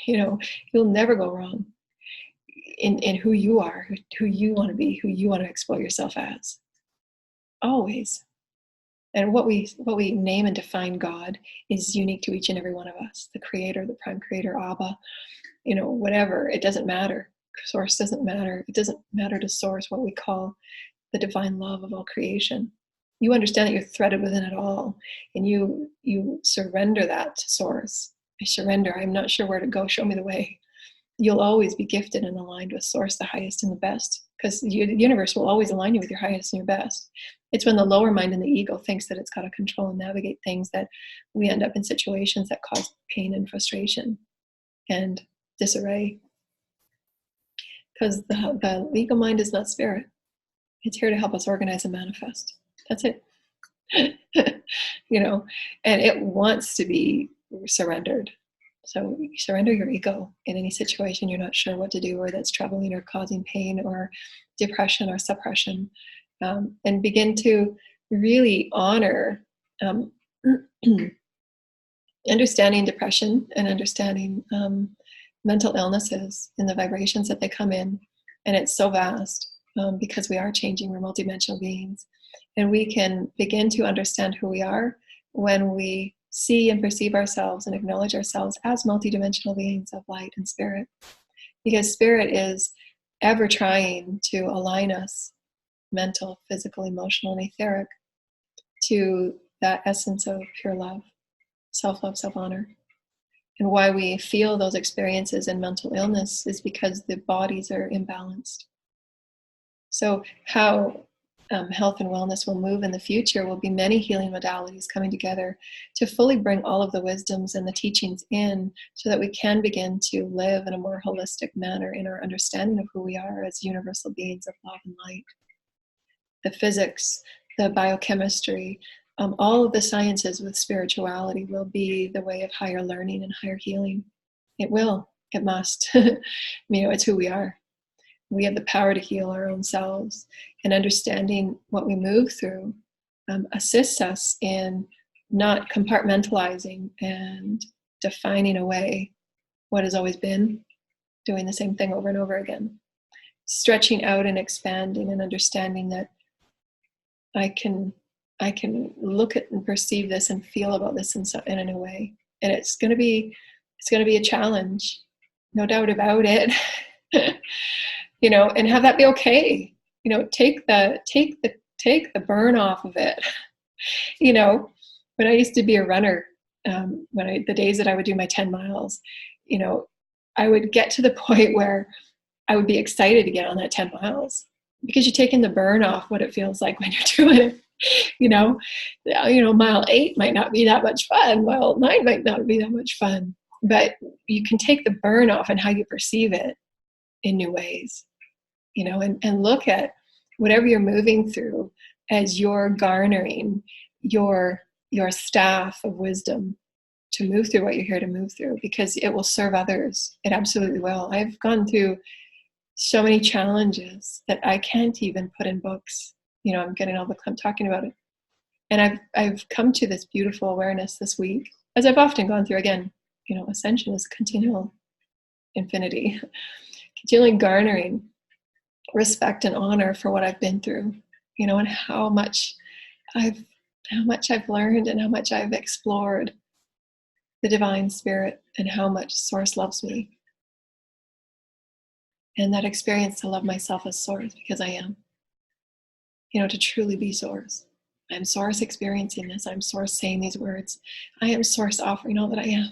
Speaker 1: You'll never go wrong in who you are, who you want to be, who you want to exploit yourself as. Always. And what we name and define God is unique to each and every one of us. The creator, the prime creator, Abba, whatever. It doesn't matter. Source doesn't matter. It doesn't matter to source what we call the divine love of all creation. You understand that you're threaded within it all, and you surrender that to source. I surrender. I'm not sure where to go. Show me the way. you'll always be gifted and aligned with source, the highest and the best, because the universe will always align you with your highest and your best. It's when the lower mind and the ego thinks that it's got to control and navigate things that we end up in situations that cause pain and frustration and disarray. Because the ego mind is not spirit. It's here to help us organize and manifest. That's it. You know, and it wants to be surrendered. So you surrender your ego in any situation you're not sure what to do, or that's troubling or causing pain or depression or suppression, and begin to really honor understanding depression and understanding mental illnesses and the vibrations that they come in. And it's so vast because we are changing. We're multidimensional beings. And we can begin to understand who we are when we see and perceive ourselves and acknowledge ourselves as multidimensional beings of light and spirit. Because spirit is ever trying to align us, mental, physical, emotional, and etheric, to that essence of pure love, self-love, self-honor. And why we feel those experiences in mental illness is because the bodies are imbalanced. So how health and wellness will move in the future will be many healing modalities coming together to fully bring all of the wisdoms and the teachings in, so that we can begin to live in a more holistic manner in our understanding of who we are as universal beings of love and light. The physics, the biochemistry, all of the sciences with spirituality will be the way of higher learning and higher healing. It will, it must. It's who we are. We have the power to heal our own selves, and understanding what we move through assists us in not compartmentalizing and defining away what has always been, doing the same thing over and over again. Stretching out and expanding and understanding that I can look at and perceive this and feel about this in a new way. And it's going to be a challenge, no doubt about it. And have that be okay. Take the burn off of it. When I used to be a runner, the days that I would do my 10 miles, I would get to the point where I would be excited to get on that 10 miles, because you're taking the burn off what it feels like when you're doing it. Mile 8 might not be that much fun. Mile 9 might not be that much fun, but you can take the burn off and how you perceive it in new ways, and look at whatever you're moving through as you're garnering your staff of wisdom to move through what you're here to move through, because it will serve others. It absolutely will. I've gone through so many challenges that I can't even put in books. I'm getting all the I'm talking about it. And I've come to this beautiful awareness this week, as I've often gone through. Again, Ascension is continual infinity, continually garnering respect and honor for what I've been through, and how much I've learned and how much I've explored the divine spirit and how much source loves me. And that experience to love myself as source, because I am, to truly be source. I'm source experiencing this. I'm source saying these words. I am source offering all that I am.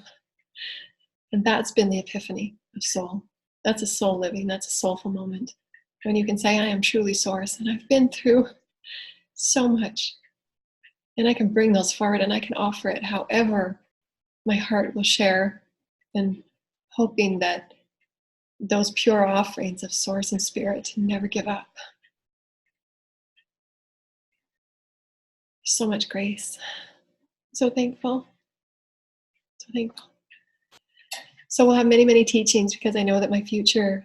Speaker 1: And that's been the epiphany of soul. That's a soul living. That's a soulful moment. When you can say, I am truly source, and I've been through so much. And I can bring those forward, and I can offer it however my heart will share, and hoping that those pure offerings of source and spirit never give up. So much grace. So thankful. So thankful. So we'll have many, many teachings, because I know that my future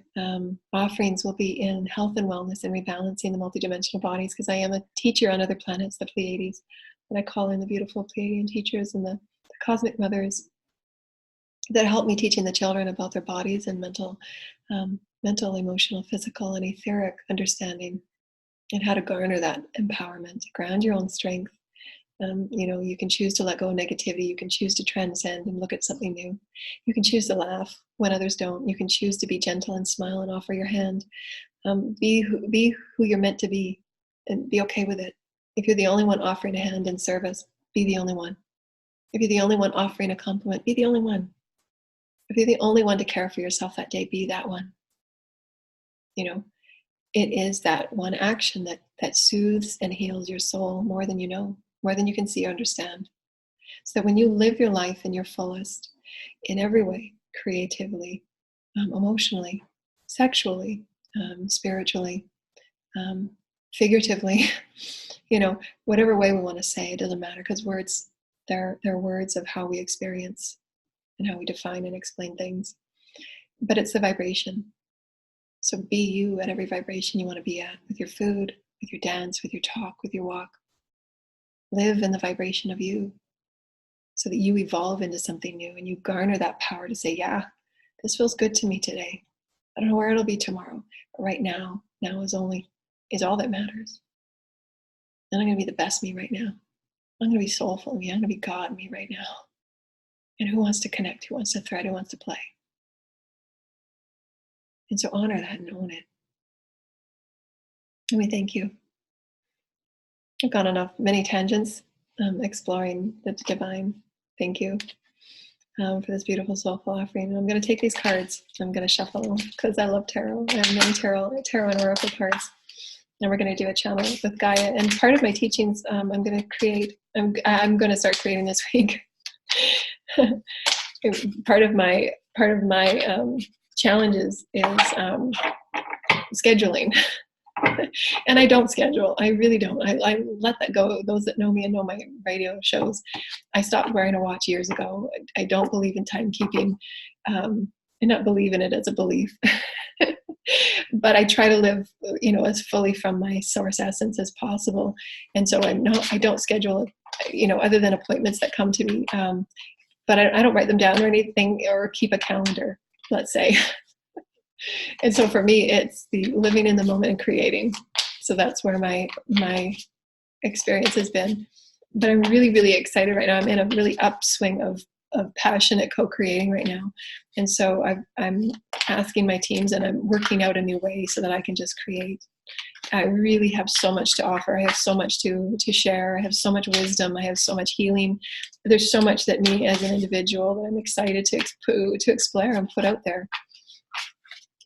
Speaker 1: offerings will be in health and wellness and rebalancing the multidimensional bodies, because I am a teacher on other planets, the Pleiades, and I call in the beautiful Pleiadian teachers and the cosmic mothers that help me teaching the children about their bodies and mental, emotional, physical, and etheric understanding, and how to garner that empowerment, ground your own strength. You can choose to let go of negativity. You can choose to transcend and look at something new. You can choose to laugh when others don't. You can choose to be gentle and smile and offer your hand. Be who you're meant to be, and be okay with it. If you're the only one offering a hand in service, be the only one. If you're the only one offering a compliment, be the only one. If If you're the only one to care for yourself that day, be that one. You know, it is that one action that soothes and heals your soul more than you know, more than you can see or understand. So that when you live your life in your fullest, in every way, creatively, emotionally, sexually, spiritually, figuratively, whatever way we want to say, it doesn't matter, because words, they're words of how we experience and how we define and explain things. But it's the vibration. So be you at every vibration you want to be at, with your food, with your dance, with your talk, with your walk. Live in the vibration of you, so that you evolve into something new and you garner that power to say, yeah, this feels good to me today. I don't know where it'll be tomorrow, but right now is all that matters. And I'm going to be the best me right now. I'm going to be soulful me. I'm going to be God me right now. And who wants to connect? Who wants to thread? Who wants to play? And so honor that and own it. And we thank you. I've gone on many tangents, exploring the divine. Thank you for this beautiful soulful offering. And I'm going to take these cards. I'm going to shuffle because I love tarot. I have many tarot and oracle cards. And we're going to do a channel with Gaia. And part of my teachings, I'm going to start creating this week. part of my challenges is scheduling. And I don't schedule. I really don't. I let that go. Those that know me and know my radio shows, I stopped wearing a watch years ago. I don't believe in timekeeping. I not believe in it as a belief. But I try to live, as fully from my source essence as possible. And so I don't schedule, other than appointments that come to me. But I don't write them down or anything, or keep a calendar, let's say. And so for me, it's the living in the moment and creating. So that's where my experience has been. But I'm really, really excited right now. I'm in a really upswing of passionate co-creating right now. And so I'm asking my teams, and I'm working out a new way so that I can just create. I really have so much to offer. I have so much to share. I have so much wisdom. I have so much healing. There's so much that me as an individual that I'm excited to explore and put out there.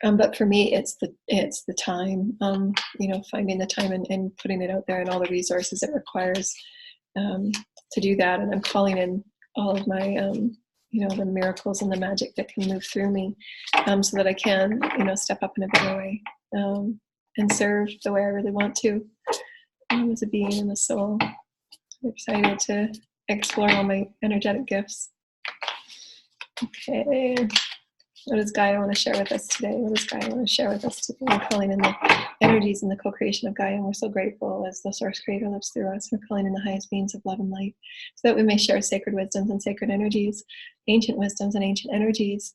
Speaker 1: But for me, it's the time, finding the time and putting it out there, and all the resources it requires to do that. And I'm calling in all of my, the miracles and the magic that can move through me, so that I can, step up in a better way, and serve the way I really want to, as a being in the soul. I'm excited to explore all my energetic gifts. Okay. What does Gaia want to share with us today? We're calling in the energies and the co-creation of Gaia, and we're so grateful as the Source Creator lives through us. We're calling in the highest beings of love and light, so that we may share sacred wisdoms and sacred energies, ancient wisdoms and ancient energies.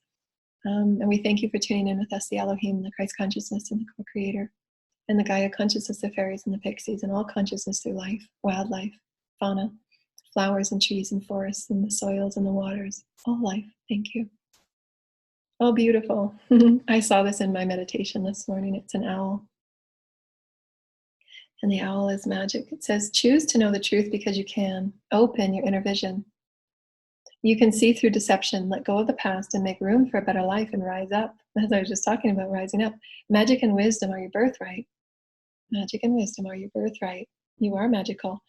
Speaker 1: And we thank you for tuning in with us, the Elohim, the Christ consciousness, and the co-creator, and the Gaia consciousness, the fairies and the pixies, and all consciousness through life, wildlife, fauna, flowers and trees and forests, and the soils and the waters, all life. Thank you. Oh, beautiful. I saw this in my meditation this morning. It's an owl. And the owl is magic. It says, choose to know the truth because you can. Open your inner vision. You can see through deception, let go of the past, and make room for a better life and rise up. As I was just talking about, rising up. Magic and wisdom are your birthright. Magic and wisdom are your birthright. You are magical.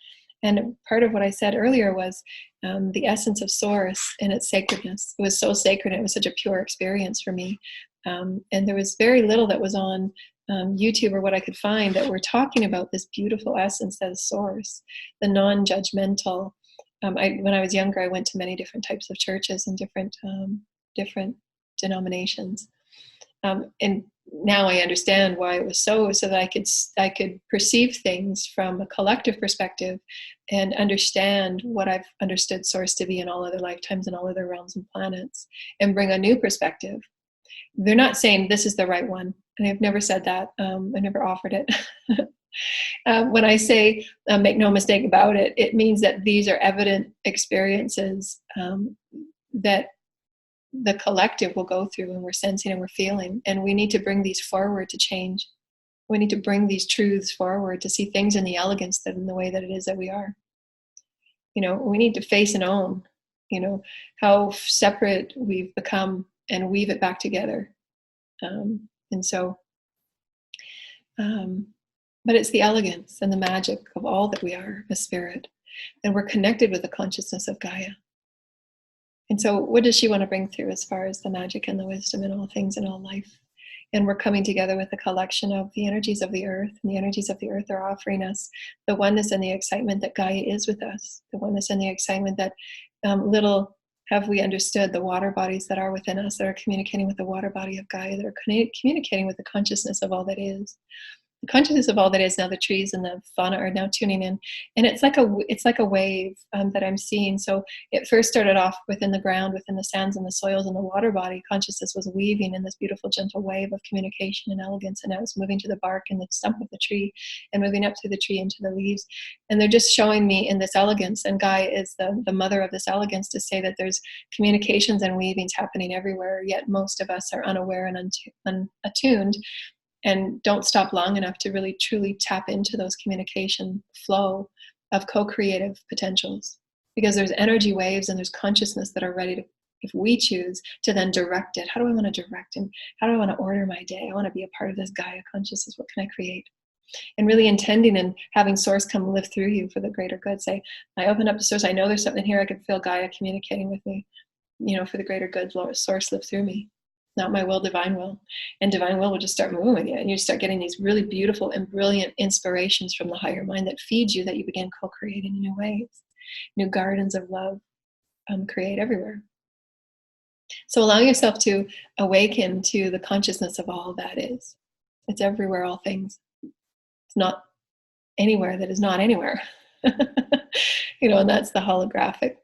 Speaker 1: And part of what I said earlier was the essence of Source and its sacredness. It was so sacred, and it was such a pure experience for me. And there was very little that was on YouTube or what I could find that were talking about this beautiful essence that is Source, the non-judgmental. When I was younger, I went to many different types of churches and different denominations. And now I understand why it was so that I could perceive things from a collective perspective and understand what I've understood Source to be in all other lifetimes and all other realms and planets, and bring a new perspective. They're not saying this is the right one, and I've never said that. I never offered it. When I say make no mistake about it, it means that these are evident experiences that the collective will go through, and we're sensing and we're feeling, and we need to bring these forward to change. We need to bring these truths forward to see things in the elegance that in the way that it is that we are. We need to face and own, how separate we've become and weave it back together. And so, but it's the elegance and the magic of all that we are as spirit. And we're connected with the consciousness of Gaia. And so what does she want to bring through as far as the magic and the wisdom in all things in all life? And we're coming together with a collection of the energies of the earth. And the energies of the earth are offering us the oneness and the excitement that Gaia is with us. The oneness and the excitement that little have we understood the water bodies that are within us, that are communicating with the water body of Gaia, that are communicating with the consciousness of all that is. The consciousness of all that is. Now the trees and the fauna are now tuning in, and it's like a wave that I'm seeing. So it first started off within the ground, within the sands and the soils and the water body. Consciousness was weaving in this beautiful, gentle wave of communication and elegance, and now it's moving to the bark and the stump of the tree, and moving up through the tree into the leaves. And they're just showing me in this elegance, and Gaia is the mother of this elegance, to say that there's communications and weavings happening everywhere. Yet most of us are unaware and unattuned, and don't stop long enough to really truly tap into those communication flow of co-creative potentials, because there's energy waves and there's consciousness that are ready to, if we choose to then direct it. How do I want to direct, and how do I want to order my day? I want to be a part of this Gaia consciousness. What can I create? And really intending and having source come live through you for the greater good. Say, I open up the source, I know there's something here, I can feel Gaia communicating with me, for the greater good. Source live through me. Not my will, divine will. And divine will just start moving with you. And you start getting these really beautiful and brilliant inspirations from the higher mind that feeds you, that you begin co-creating in new ways. New gardens of love create everywhere. So allow yourself to awaken to the consciousness of all that is. It's everywhere, all things. It's not anywhere that is not anywhere. And that's the holographic,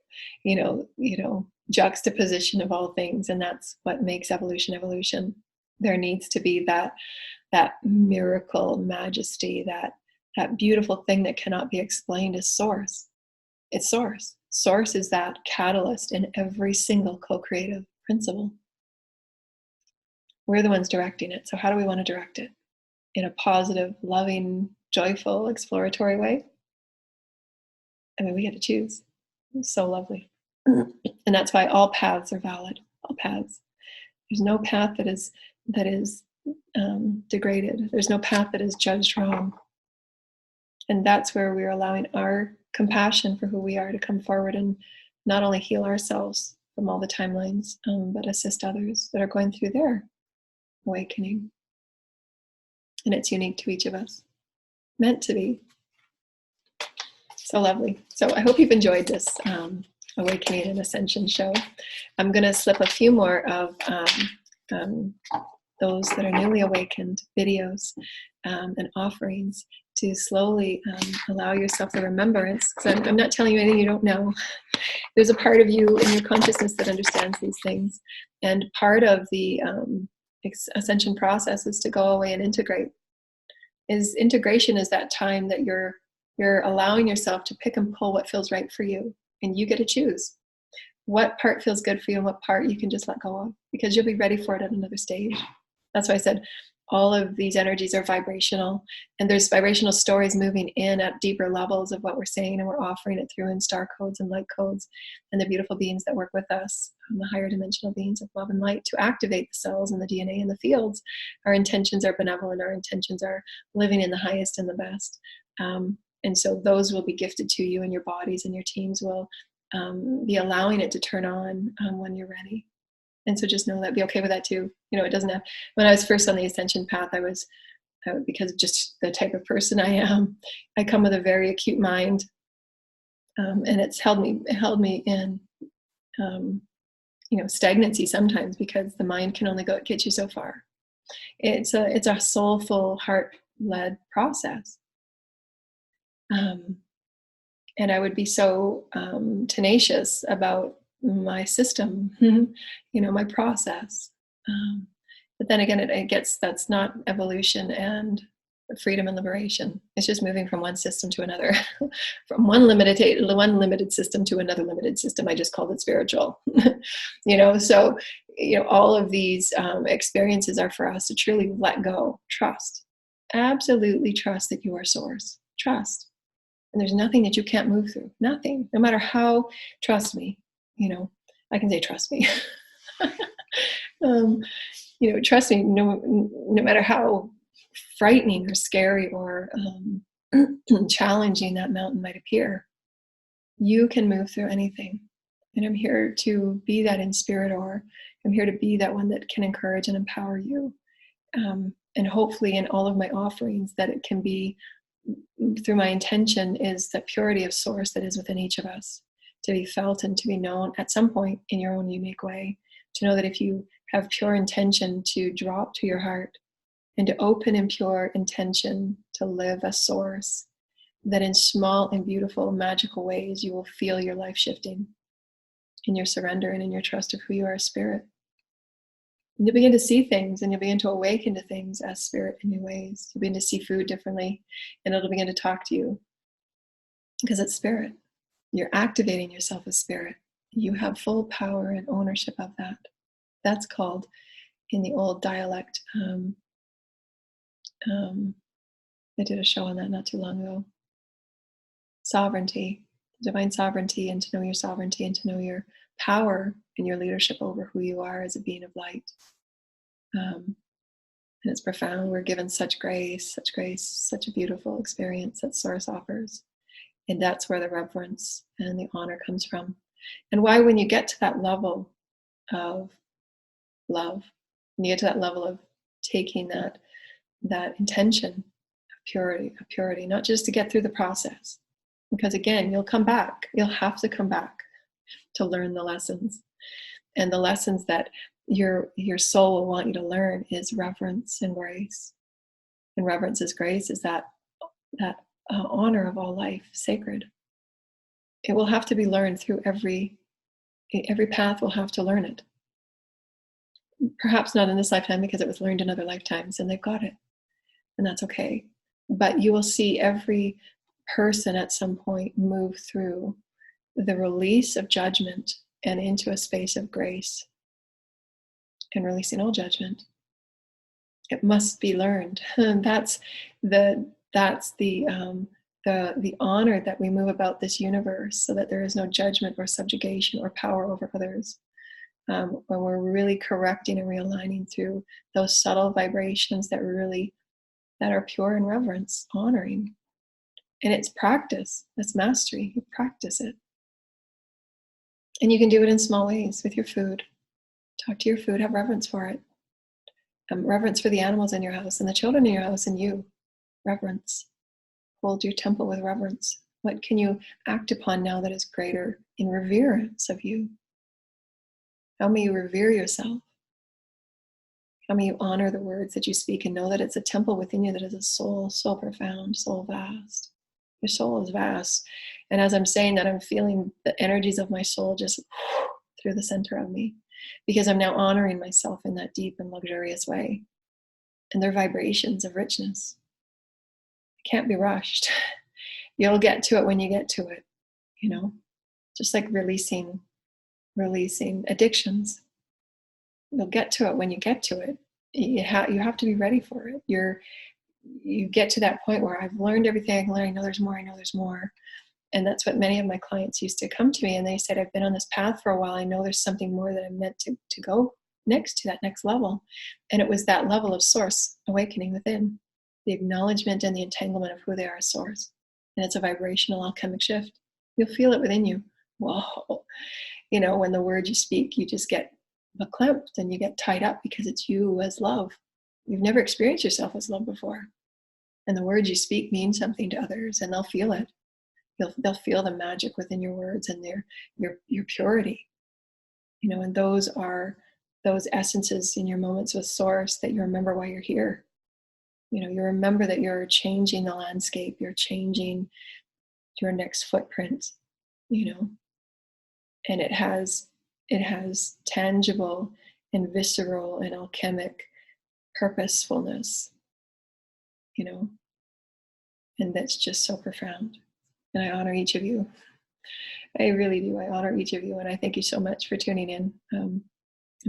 Speaker 1: juxtaposition of all things, and that's what makes evolution. There needs to be that miracle majesty, that beautiful thing that cannot be explained as source. It's source. Source is that catalyst in every single co-creative principle. We're the ones directing it. So how do we want to direct it? In a positive, loving, joyful, exploratory way? We get to choose. It's so lovely. And that's why all paths are valid. All paths. There's no path that is degraded. There's no path that is judged wrong. And that's where we're allowing our compassion for who we are to come forward and not only heal ourselves from all the timelines, but assist others that are going through their awakening. And it's unique to each of us. Meant to be. So lovely. So I hope you've enjoyed this Awakening and Ascension show. I'm going to slip a few more of those that are newly awakened videos and offerings to slowly allow yourself the remembrance. Because I'm not telling you anything you don't know. There's a part of you in your consciousness that understands these things. And part of the ascension process is to go away and integrate. Integration is that time that you're allowing yourself to pick and pull what feels right for you. And you get to choose what part feels good for you and what part you can just let go of, because you'll be ready for it at another stage. That's why I said all of these energies are vibrational, and there's vibrational stories moving in at deeper levels of what we're saying, and we're offering it through in star codes and light codes and the beautiful beings that work with us, the higher dimensional beings of love and light, to activate the cells and the DNA in the fields. Our intentions are benevolent. Our intentions are living in the highest and the best. And so those will be gifted to you, and your bodies and your teams will be allowing it to turn on when you're ready. And so just know that, be okay with that too. It doesn't have, when I was first on the ascension path, because of just the type of person I am, I come with a very acute mind. And it's held me in, stagnancy sometimes, because the mind can only get you so far. It's a soulful, heart-led process. And I would be so tenacious about my system, my process. But then again, that's not evolution and freedom and liberation. It's just moving from one system to another, from one limited system to another limited system. I just called it spiritual. So all of these experiences are for us to truly let go, trust, absolutely trust that you are source, trust. And there's nothing that you can't move through. Nothing. No matter how, trust me. I can say, trust me. Trust me, no matter how frightening or scary or challenging that mountain might appear, you can move through anything. And I'm here to be that in spirit, or I'm here to be that one that can encourage and empower you. And hopefully in all of my offerings, that it can be through my intention is the purity of source that is within each of us, to be felt and to be known at some point in your own unique way. To know that if you have pure intention to drop to your heart and to open in pure intention to live as source, that in small and beautiful, magical ways, you will feel your life shifting in your surrender and in your trust of who you are as spirit. And you'll begin to see things, and you'll begin to awaken to things as spirit in new ways. You'll begin to see food differently, and it'll begin to talk to you because it's spirit. You're activating yourself as spirit. You have full power and ownership of that. That's called, in the old dialect, I did a show on that not too long ago, sovereignty, divine sovereignty, and to know your sovereignty and to know your power and your leadership over who you are as a being of light. And it's profound. We're given such grace, such a beautiful experience that Source offers. And that's where the reverence and the honor comes from. And why, when you get to that level of love, when you get to that level of taking that intention of purity, not just to get through the process, because again, you'll come back. You'll have to come back to learn the lessons. And the lessons that your soul will want you to learn is reverence and grace. And reverence is grace, is that honor of all life, sacred. It will have to be learned through every path will have to learn it. Perhaps not in this lifetime, because it was learned in other lifetimes and they've got it. And that's okay. But you will see every person at some point move through the release of judgment and into a space of grace and releasing all judgment. It must be learned. And that's the honor that we move about this universe, so that there is no judgment or subjugation or power over others. When we're really correcting and realigning through those subtle vibrations that are pure in reverence, honoring. And it's practice, that's mastery. You practice it. And you can do it in small ways with your food. Talk to your food, have reverence for it. Reverence for the animals in your house and the children in your house and you. Reverence. Hold your temple with reverence. What can you act upon now that is greater in reverence of you? How may you revere yourself? How may you honor the words that you speak and know that it's a temple within you that is a soul so profound, so vast. Your soul is vast. And as I'm saying that, I'm feeling the energies of my soul just through the center of me, because I'm now honoring myself in that deep and luxurious way. And they're vibrations of richness. It can't be rushed. You'll get to it when you get to it, just like releasing addictions. You'll get to it when you get to it. You have to be ready for it. You get to that point where I've learned everything I can learn. I know there's more. And that's what many of my clients used to come to me, and they said, I've been on this path for a while. I know there's something more that I'm meant to go next to, that next level. And it was that level of source awakening within, the acknowledgement and the entanglement of who they are as source. And it's a vibrational alchemic shift. You'll feel it within you. Whoa. When the word you speak, you just get clamped and you get tied up, because it's you as love. You've never experienced yourself as love before. And the words you speak mean something to others, and they'll feel it. They'll feel the magic within your words and your purity. And those are those essences in your moments with source that you remember why you're here. You remember that you're changing the landscape, you're changing your next footprint, and it has tangible and visceral and alchemic purposefulness, and that's just so profound. And I honor each of you. I really do. I honor each of you, and I thank you so much for tuning in and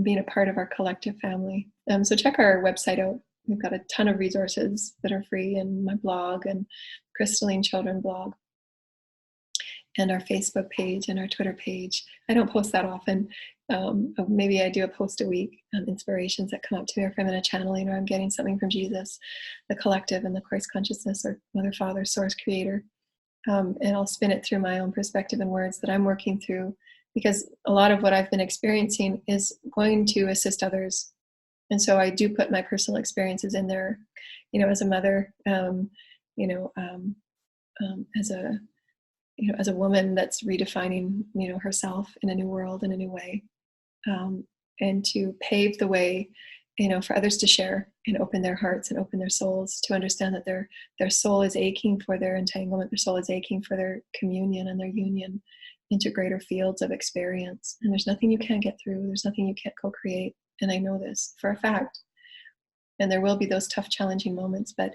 Speaker 1: being a part of our collective family. So check our website out. We've got a ton of resources that are free, and my blog and Crystalline Children blog, and our Facebook page and our Twitter page. I don't post that often, Maybe I do a post a week on inspirations that come up to me, or if I'm in a channeling, or I'm getting something from Jesus, the collective, and the Christ consciousness, or Mother, Father, Source, Creator. And I'll spin it through my own perspective and words that I'm working through, because a lot of what I've been experiencing is going to assist others. And so I do put my personal experiences in there, as a mother, as a woman that's redefining, herself in a new world, in a new way, and to pave the way, for others to share and open their hearts and open their souls to understand that their soul is aching for their entanglement, their soul is aching for their communion and their union into greater fields of experience. And there's nothing you can't get through. There's nothing you can't co-create. And I know this for a fact. And there will be those tough, challenging moments, but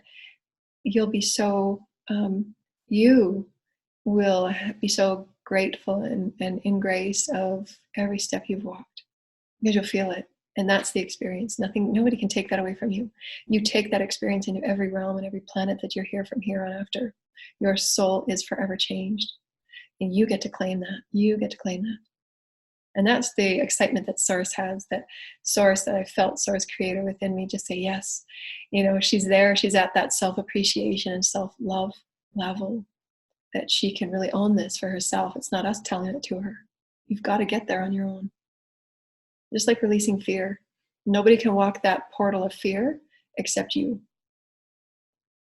Speaker 1: you'll be so, you will be so grateful and in grace of every step you've walked, because you'll feel it. And that's the experience. Nobody can take that away from you. You take that experience into every realm and every planet that you're here from here on after. Your soul is forever changed. And you get to claim that. You get to claim that. And that's the excitement that Source has, that Source, that I felt Source Creator within me just say, yes, she's there. She's at that self-appreciation and self-love level that she can really own this for herself. It's not us telling it to her. You've got to get there on your own. Just like releasing fear. Nobody can walk that portal of fear except you.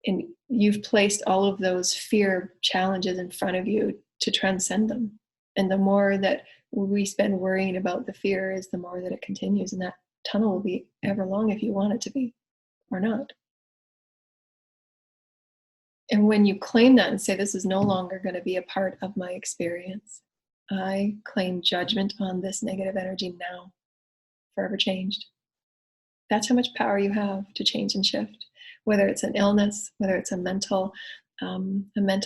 Speaker 1: And you've placed all of those fear challenges in front of you to transcend them. And the more that we spend worrying about the fear is the more that it continues. And that tunnel will be ever long if you want it to be or not. And when you claim that and say, this is no longer going to be a part of my experience, I claim judgment on this negative energy now, forever changed. That's how much power you have to change and shift, whether it's an illness, whether it's a mental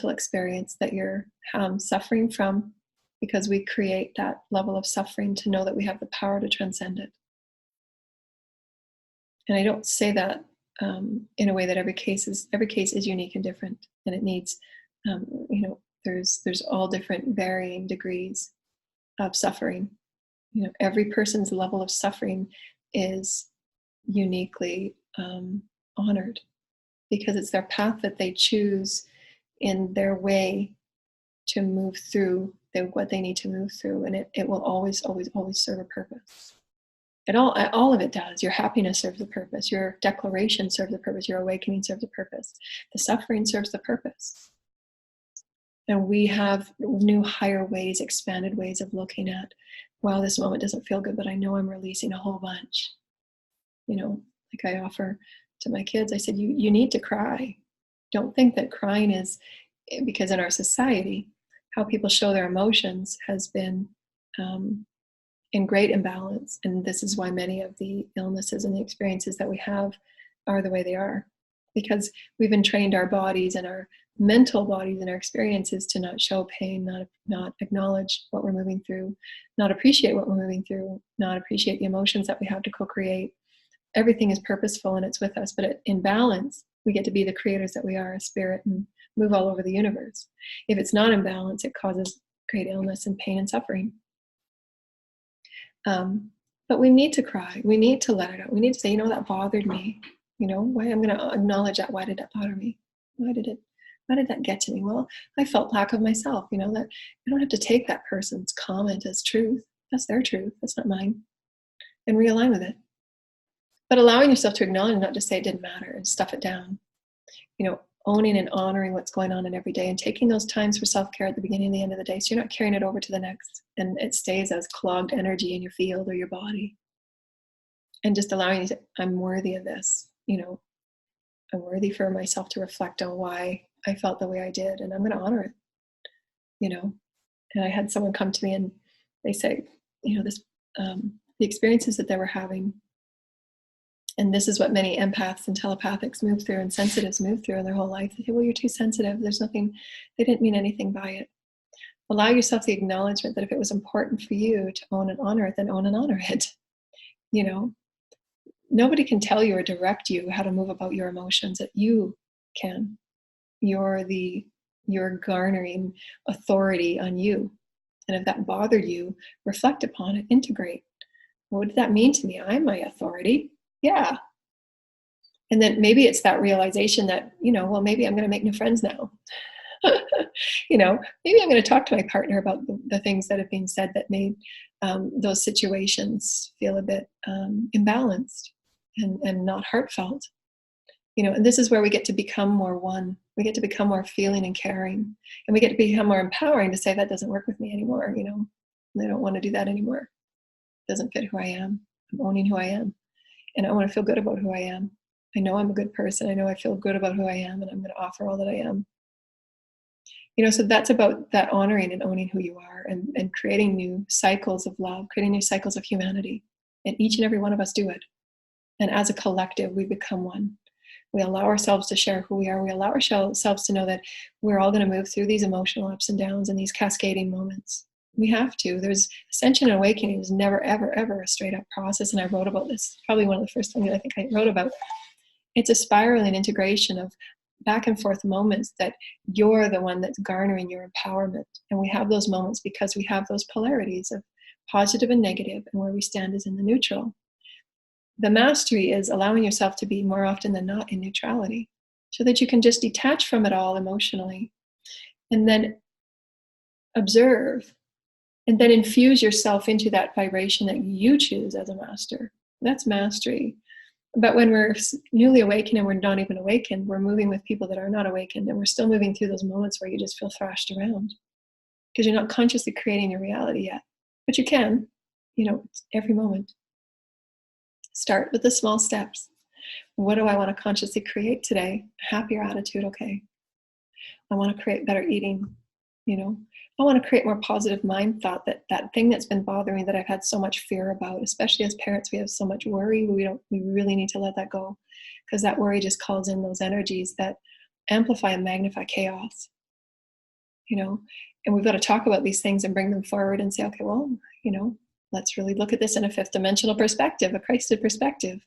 Speaker 1: experience that you're suffering from, because we create that level of suffering to know that we have the power to transcend it. And I don't say that in a way that every case is unique and different, and it needs, there's all different varying degrees of suffering. Every person's level of suffering is uniquely honored, because it's their path that they choose in their way to move through what they need to move through, and it will always, always, always serve a purpose. All of it does. Your happiness serves a purpose. Your declaration serves a purpose. Your awakening serves a purpose. The suffering serves the purpose. And we have new, higher ways, expanded ways of looking at, wow, this moment doesn't feel good, but I know I'm releasing a whole bunch. Like I offer to my kids, I said, you need to cry. Don't think that crying is, because in our society, how people show their emotions has been in great imbalance. And this is why many of the illnesses and the experiences that we have are the way they are, because we've entrained our bodies and our mental bodies and our experiences to not show pain, not acknowledge what we're moving through, not appreciate what we're moving through, not appreciate the emotions that we have to co-create. Everything is purposeful and it's with us, but in balance, we get to be the creators that we are as spirit and move all over the universe. If it's not in balance, it causes great illness and pain and suffering. But we need to cry. We need to let it out. We need to say, that bothered me. Why I'm going to acknowledge that. Why did that bother me? Why did that get to me? Well, I felt lack of myself, that I don't have to take that person's comment as truth. That's their truth. That's not mine. And realign with it. But allowing yourself to acknowledge and not just say it didn't matter and stuff it down. Owning and honoring what's going on in every day and taking those times for self-care at the beginning and the end of the day, so you're not carrying it over to the next and it stays as clogged energy in your field or your body. And just allowing you to, I'm worthy of this. I'm worthy for myself to reflect on why I felt the way I did, and I'm going to honor it. And I had someone come to me and they say, this the experiences that they were having. And this is what many empaths and telepathics move through and sensitives move through in their whole life. They say, well, you're too sensitive. There's nothing, they didn't mean anything by it. Allow yourself the acknowledgement that if it was important for you to own and honor it, then own and honor it. Nobody can tell you or direct you how to move about your emotions, that you can. You're garnering authority on you. And if that bothered you, reflect upon it, integrate. What did that mean to me? I'm my authority. Yeah. And then maybe it's that realization that, well, maybe I'm going to make new friends now. Maybe I'm going to talk to my partner about the things that have been said that made those situations feel a bit imbalanced and not heartfelt. And this is where we get to become more one. We get to become more feeling and caring, and we get to become more empowering to say that doesn't work with me anymore. I don't want to do that anymore. It doesn't fit who I am. I'm owning who I am, and I want to feel good about who I am. I know I'm a good person. I know I feel good about who I am, and I'm going to offer all that I am. So that's about that honoring and owning who you are, and creating new cycles of love, creating new cycles of humanity. And each and every one of us do it. And as a collective, we become one. We allow ourselves to share who we are. We allow ourselves to know that we're all going to move through these emotional ups and downs and these cascading moments. We have to. There's ascension and awakening is never, ever, ever a straight up process. And I wrote about this, probably one of the first things I think I wrote about. It's a spiraling integration of back and forth moments that you're the one that's garnering your empowerment. And we have those moments because we have those polarities of positive and negative, and where we stand is in the neutral. The mastery is allowing yourself to be more often than not in neutrality, so that you can just detach from it all emotionally and then observe, and then infuse yourself into that vibration that you choose as a master. That's mastery. But when we're newly awakened and we're not even awakened, we're moving with people that are not awakened, and we're still moving through those moments where you just feel thrashed around because you're not consciously creating your reality yet. But you can, every moment. Start with the small steps. What do I want to consciously create today? Happier attitude, okay. I want to create better eating, I want to create more positive mind thought, that thing that's been bothering me, that I've had so much fear about, especially as parents, we have so much worry. We really need to let that go, because that worry just calls in those energies that amplify and magnify chaos, and we've got to talk about these things and bring them forward and say, okay, well, let's really look at this in a fifth dimensional perspective, a Christed perspective,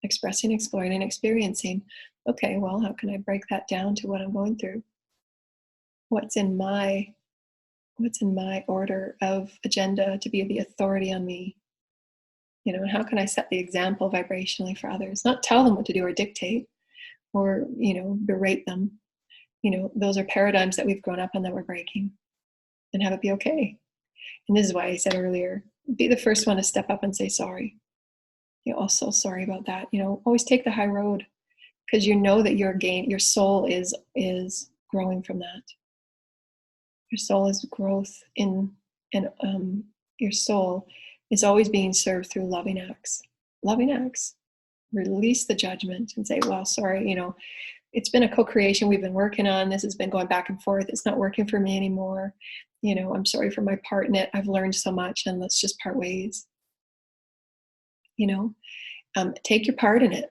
Speaker 1: expressing, exploring, and experiencing. Okay, well, how can I break that down to what I'm going through? What's in my order of agenda to be the authority on me? And how can I set the example vibrationally for others? Not tell them what to do or dictate or, berate them. Those are paradigms that we've grown up on that we're breaking, and have it be okay. And this is why I said earlier, be the first one to step up and say sorry. Oh, so sorry about that. Always take the high road, because that your soul is growing from that. Your soul is growth and your soul is always being served through loving acts. Loving acts. Release the judgment and say, well, sorry, it's been a co-creation we've been working on. This has been going back and forth. It's not working for me anymore. I'm sorry for my part in it. I've learned so much, and let's just part ways. Take your part in it,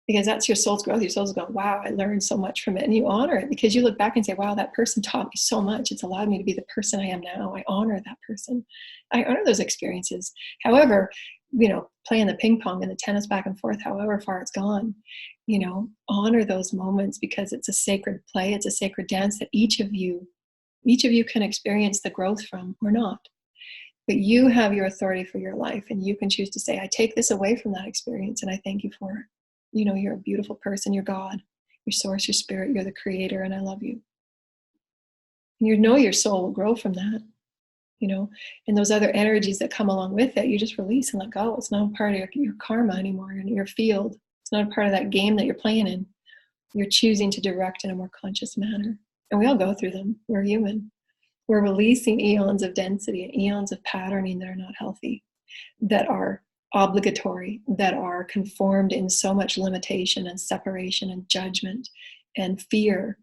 Speaker 1: because that's your soul's growth. Your soul's going, wow, I learned so much from it. And you honor it, because you look back and say, wow, that person taught me so much. It's allowed me to be the person I am now. I honor that person. I honor those experiences. However, playing the ping pong and the tennis back and forth, however far it's gone, honor those moments, because it's a sacred play. It's a sacred dance that each of you can experience the growth from or not. But you have your authority for your life, and you can choose to say, I take this away from that experience and I thank you for it. You're a beautiful person. You're God, your source, your spirit, you're the creator, and I love you. And your soul will grow from that, and those other energies that come along with it, you just release and let go. It's not a part of your karma anymore, in your field. It's not a part of that game that you're playing in. You're choosing to direct in a more conscious manner. And we all go through them. We're human. We're releasing eons of density and eons of patterning that are not healthy, that are obligatory, that are conformed in so much limitation and separation and judgment and fear.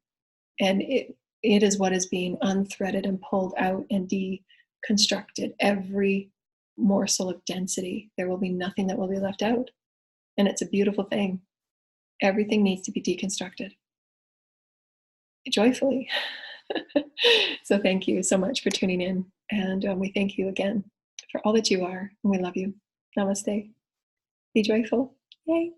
Speaker 1: And it is what is being unthreaded and pulled out and deconstructed. Every morsel of density, there will be nothing that will be left out. And it's a beautiful thing. Everything needs to be deconstructed joyfully. So thank you so much for tuning in. And we thank you again for all that you are. And we love you. Namaste. Be joyful. Yay.